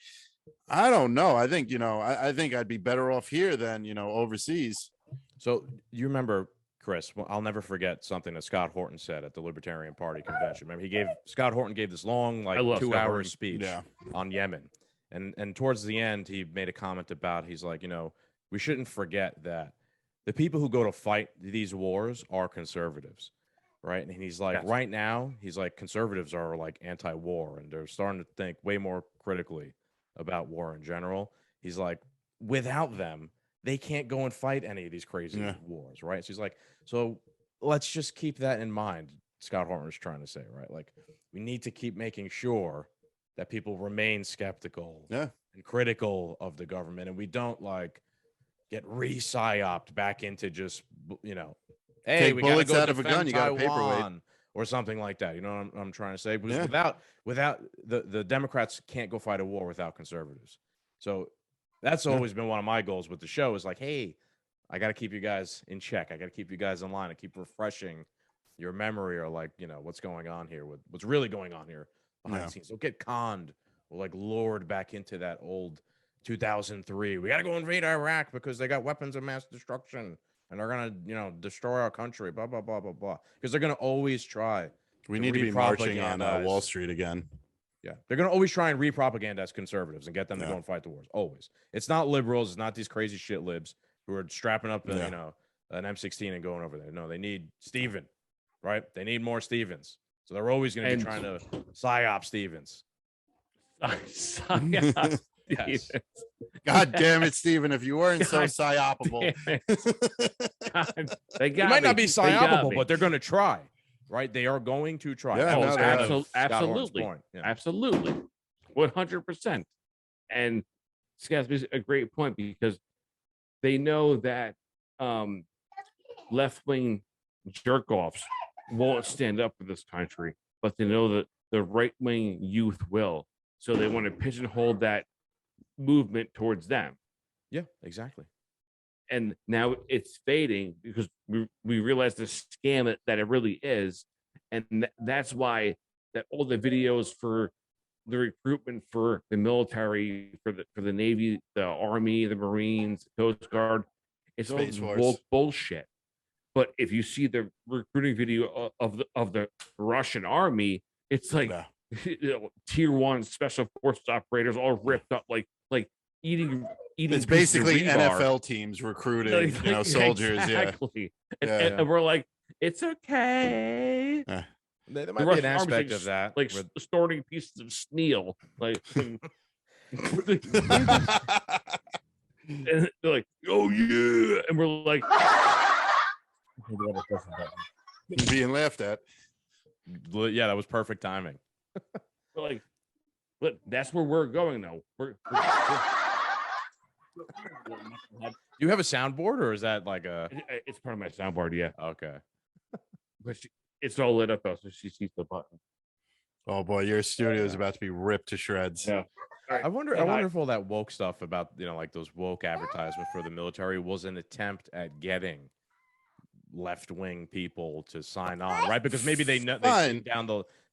I don't know. I think, you know, I think I'd be better off here than, you know, overseas. So you remember, Chris, well, I'll never forget something that Scott Horton said at the Libertarian Party convention. Remember, Scott Horton gave this long, like 2-hour speech on Yemen. And towards the end, he made a comment about, he's like, you know, we shouldn't forget that the people who go to fight these wars are conservatives, right? And he's like, right now, he's like, conservatives are like anti-war, and they're starting to think way more critically about war in general. He's like, without them, they can't go and fight any of these crazy wars, right? So he's like, so let's just keep that in mind. Scott Horton is trying to say, right? Like, we need to keep making sure that people remain skeptical and critical of the government, and we don't like get re-psyoped back into just, you know, hey, take we bullets gotta go out of a gun, you got a paperweight Taiwan or something like that. You know what I'm trying to say? Because without the Democrats can't go fight a war without conservatives. So that's always been one of my goals with the show, is like, hey, I got to keep you guys in check. I got to keep you guys in line. I keep refreshing your memory, or like, you know, what's going on here, what's really going on here behind the scenes. Don't get conned or like lured back into that old 2003. We got to go invade Iraq because they got weapons of mass destruction and they're going to, you know, destroy our country, blah, blah, blah, blah, blah. Because they're going to always try. We need to be marching on Wall Street again. Yeah, they're going to always try and re-propagandize conservatives and get them to go and fight the wars. Always. It's not liberals. It's not these crazy shit libs who are strapping up, you know, an M16 and going over there. No, they need Steven, right? They need more Stevens. So they're always going to be trying to psyop Stevens. Yes. God damn it, Steven. If you weren't so psyopable. They might not be psyopable, but they're going to try. Right, they are going to try. Yeah, absolutely, absolutely, 100%. And Scott is a great point, because they know that left-wing jerk-offs won't stand up for this country, but they know that the right-wing youth will. So they want to pigeonhole that movement towards them. Yeah, exactly. And now it's fading because we realize the scam that it really is. And that's why that all the videos for the recruitment for the military, for the Navy, the Army, the Marines, the Coast Guard, it's all bullshit. But if you see the recruiting video of the Russian Army, it's like you know, tier 1 special forces operators all ripped up like eating. It's basically NFL teams recruiting, you know, soldiers. Exactly. And we're like, it's okay. There might be an aspect of that, like storing pieces of steel, like. And they're like, oh yeah, and we're like, being laughed at. Yeah, that was perfect timing. We're like, but that's where we're going though. We're Do you have a soundboard, or is that like a? It's part of my soundboard, yeah. Okay. But it's all lit up though, so she sees the button. Oh boy, your studio is about to be ripped to shreds. Yeah. Right. I wonder if all that woke stuff about, you know, like those woke advertisements for the military was an attempt at getting left-wing people to sign on, right? Because maybe they know they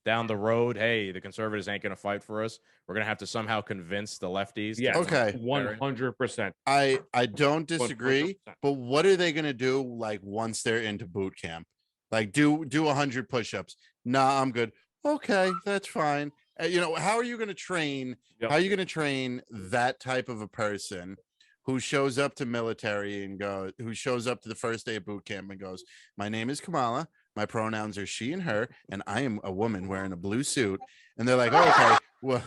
down the road, hey, the conservatives ain't going to fight for us. We're going to have to somehow convince the lefties. Yeah. Okay. 100%. I don't disagree, 100%. But what are they going to do? Like once they're into boot camp, like do 100 push-ups. Nah, I'm good. Okay, that's fine. You know, how are you going to train? Yep. How are you going to train that type of a person who shows up to military and who shows up to the first day of boot camp and goes, my name is Kamala. My pronouns are she and her, and I am a woman wearing a blue suit. And they're like, oh, okay, well,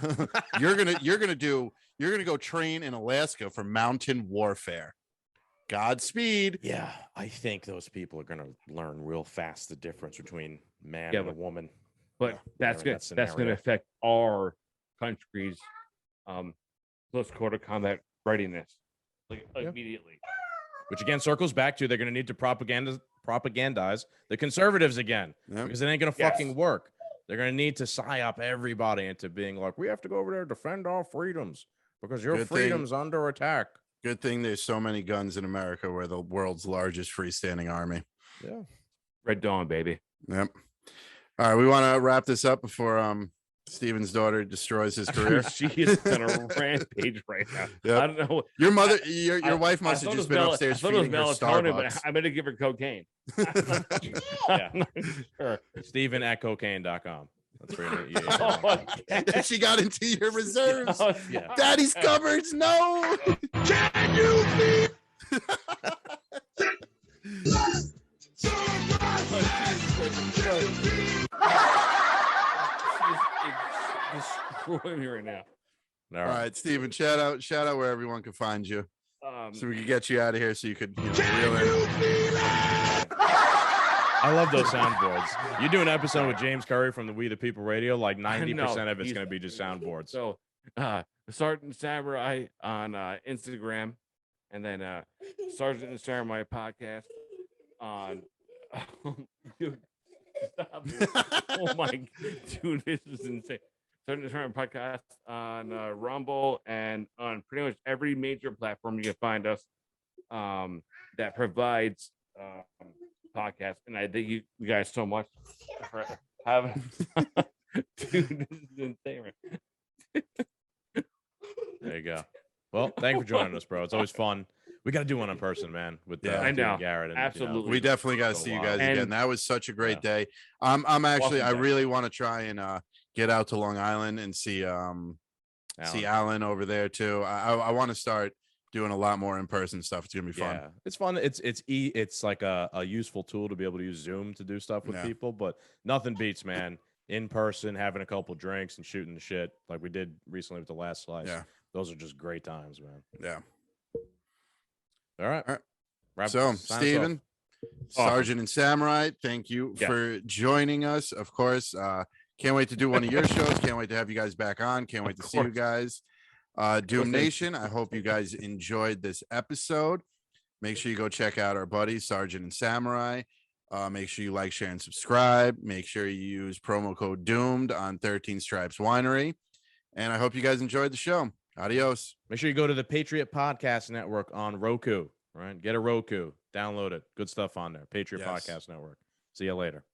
you're gonna go train in Alaska for mountain warfare. Godspeed. Yeah, I think those people are gonna learn real fast the difference between man and a woman. But that's gonna affect our country's close quarter combat readiness, like immediately. Which again circles back to they're gonna need to propagandize the conservatives again Yep. because it ain't gonna fucking work. They're gonna need to psyop everybody into being like, we have to go over there and defend our freedoms because your freedom's under attack. Good thing there's so many guns in America. We're the world's largest freestanding army. Yeah. Red Dawn, baby. Yep. All right, we want to wrap this up before Steven's daughter destroys his career. She is on a rampage right now. Yep. I don't know. Your mother, your wife must have just been upstairs feeding her Starbucks. I'm gonna give her cocaine. Yeah. Sure. Steven at cocaine.com. That's where She got into your reserves. Oh, yeah. Daddy's cupboards. No. Can you feel? Destroying me right now. All right, Steven, shout out where everyone can find you. So we could get you out of here so you could reel in. I love those soundboards. You do an episode with James Curry from the We the People Radio, like 90% of it's going to be just soundboards. So, Sergeant Samurai on Instagram, and then Sergeant and Samurai podcast on. Dude, stop! Oh my, dude, this is insane. Sergeant and Samurai podcast on Rumble and on pretty much every major platform you can find us. That provides podcast, and I thank you guys so much for having. Dude, this is insane. There you go. Well, thank you for joining us, bro. It's always fun. We got to do one in person, man. With I know. Garrett. And, Absolutely. We definitely got to see you guys again. That was such a great day. I'm actually, I really want to try and get out to Long Island and see Alan over there too. I want to start doing a lot more in-person stuff. It's gonna be fun. Yeah, it's fun. It's like a useful tool to be able to use Zoom to do stuff with people, but nothing beats, man, in person, having a couple drinks and shooting the shit like we did recently with the last slice. Yeah, those are just great times, man. Yeah. All right. So, Steven, Sergeant and Samurai, thank you for joining us. Of course, can't wait to do one of your shows. Can't wait to have you guys back on. Can't wait to see you guys. Doom Nation, I hope you guys enjoyed this episode. Make sure you go check out our buddies, Sergeant and Samurai. Make sure you like, share, and subscribe. Make sure you use promo code DOOMED on 13 Stripes Winery. And I hope you guys enjoyed the show. Adios. Make sure you go to the Patriot Podcast Network on Roku, right? Get a Roku, download it. Good stuff on there. Patriot Podcast Network. See you later.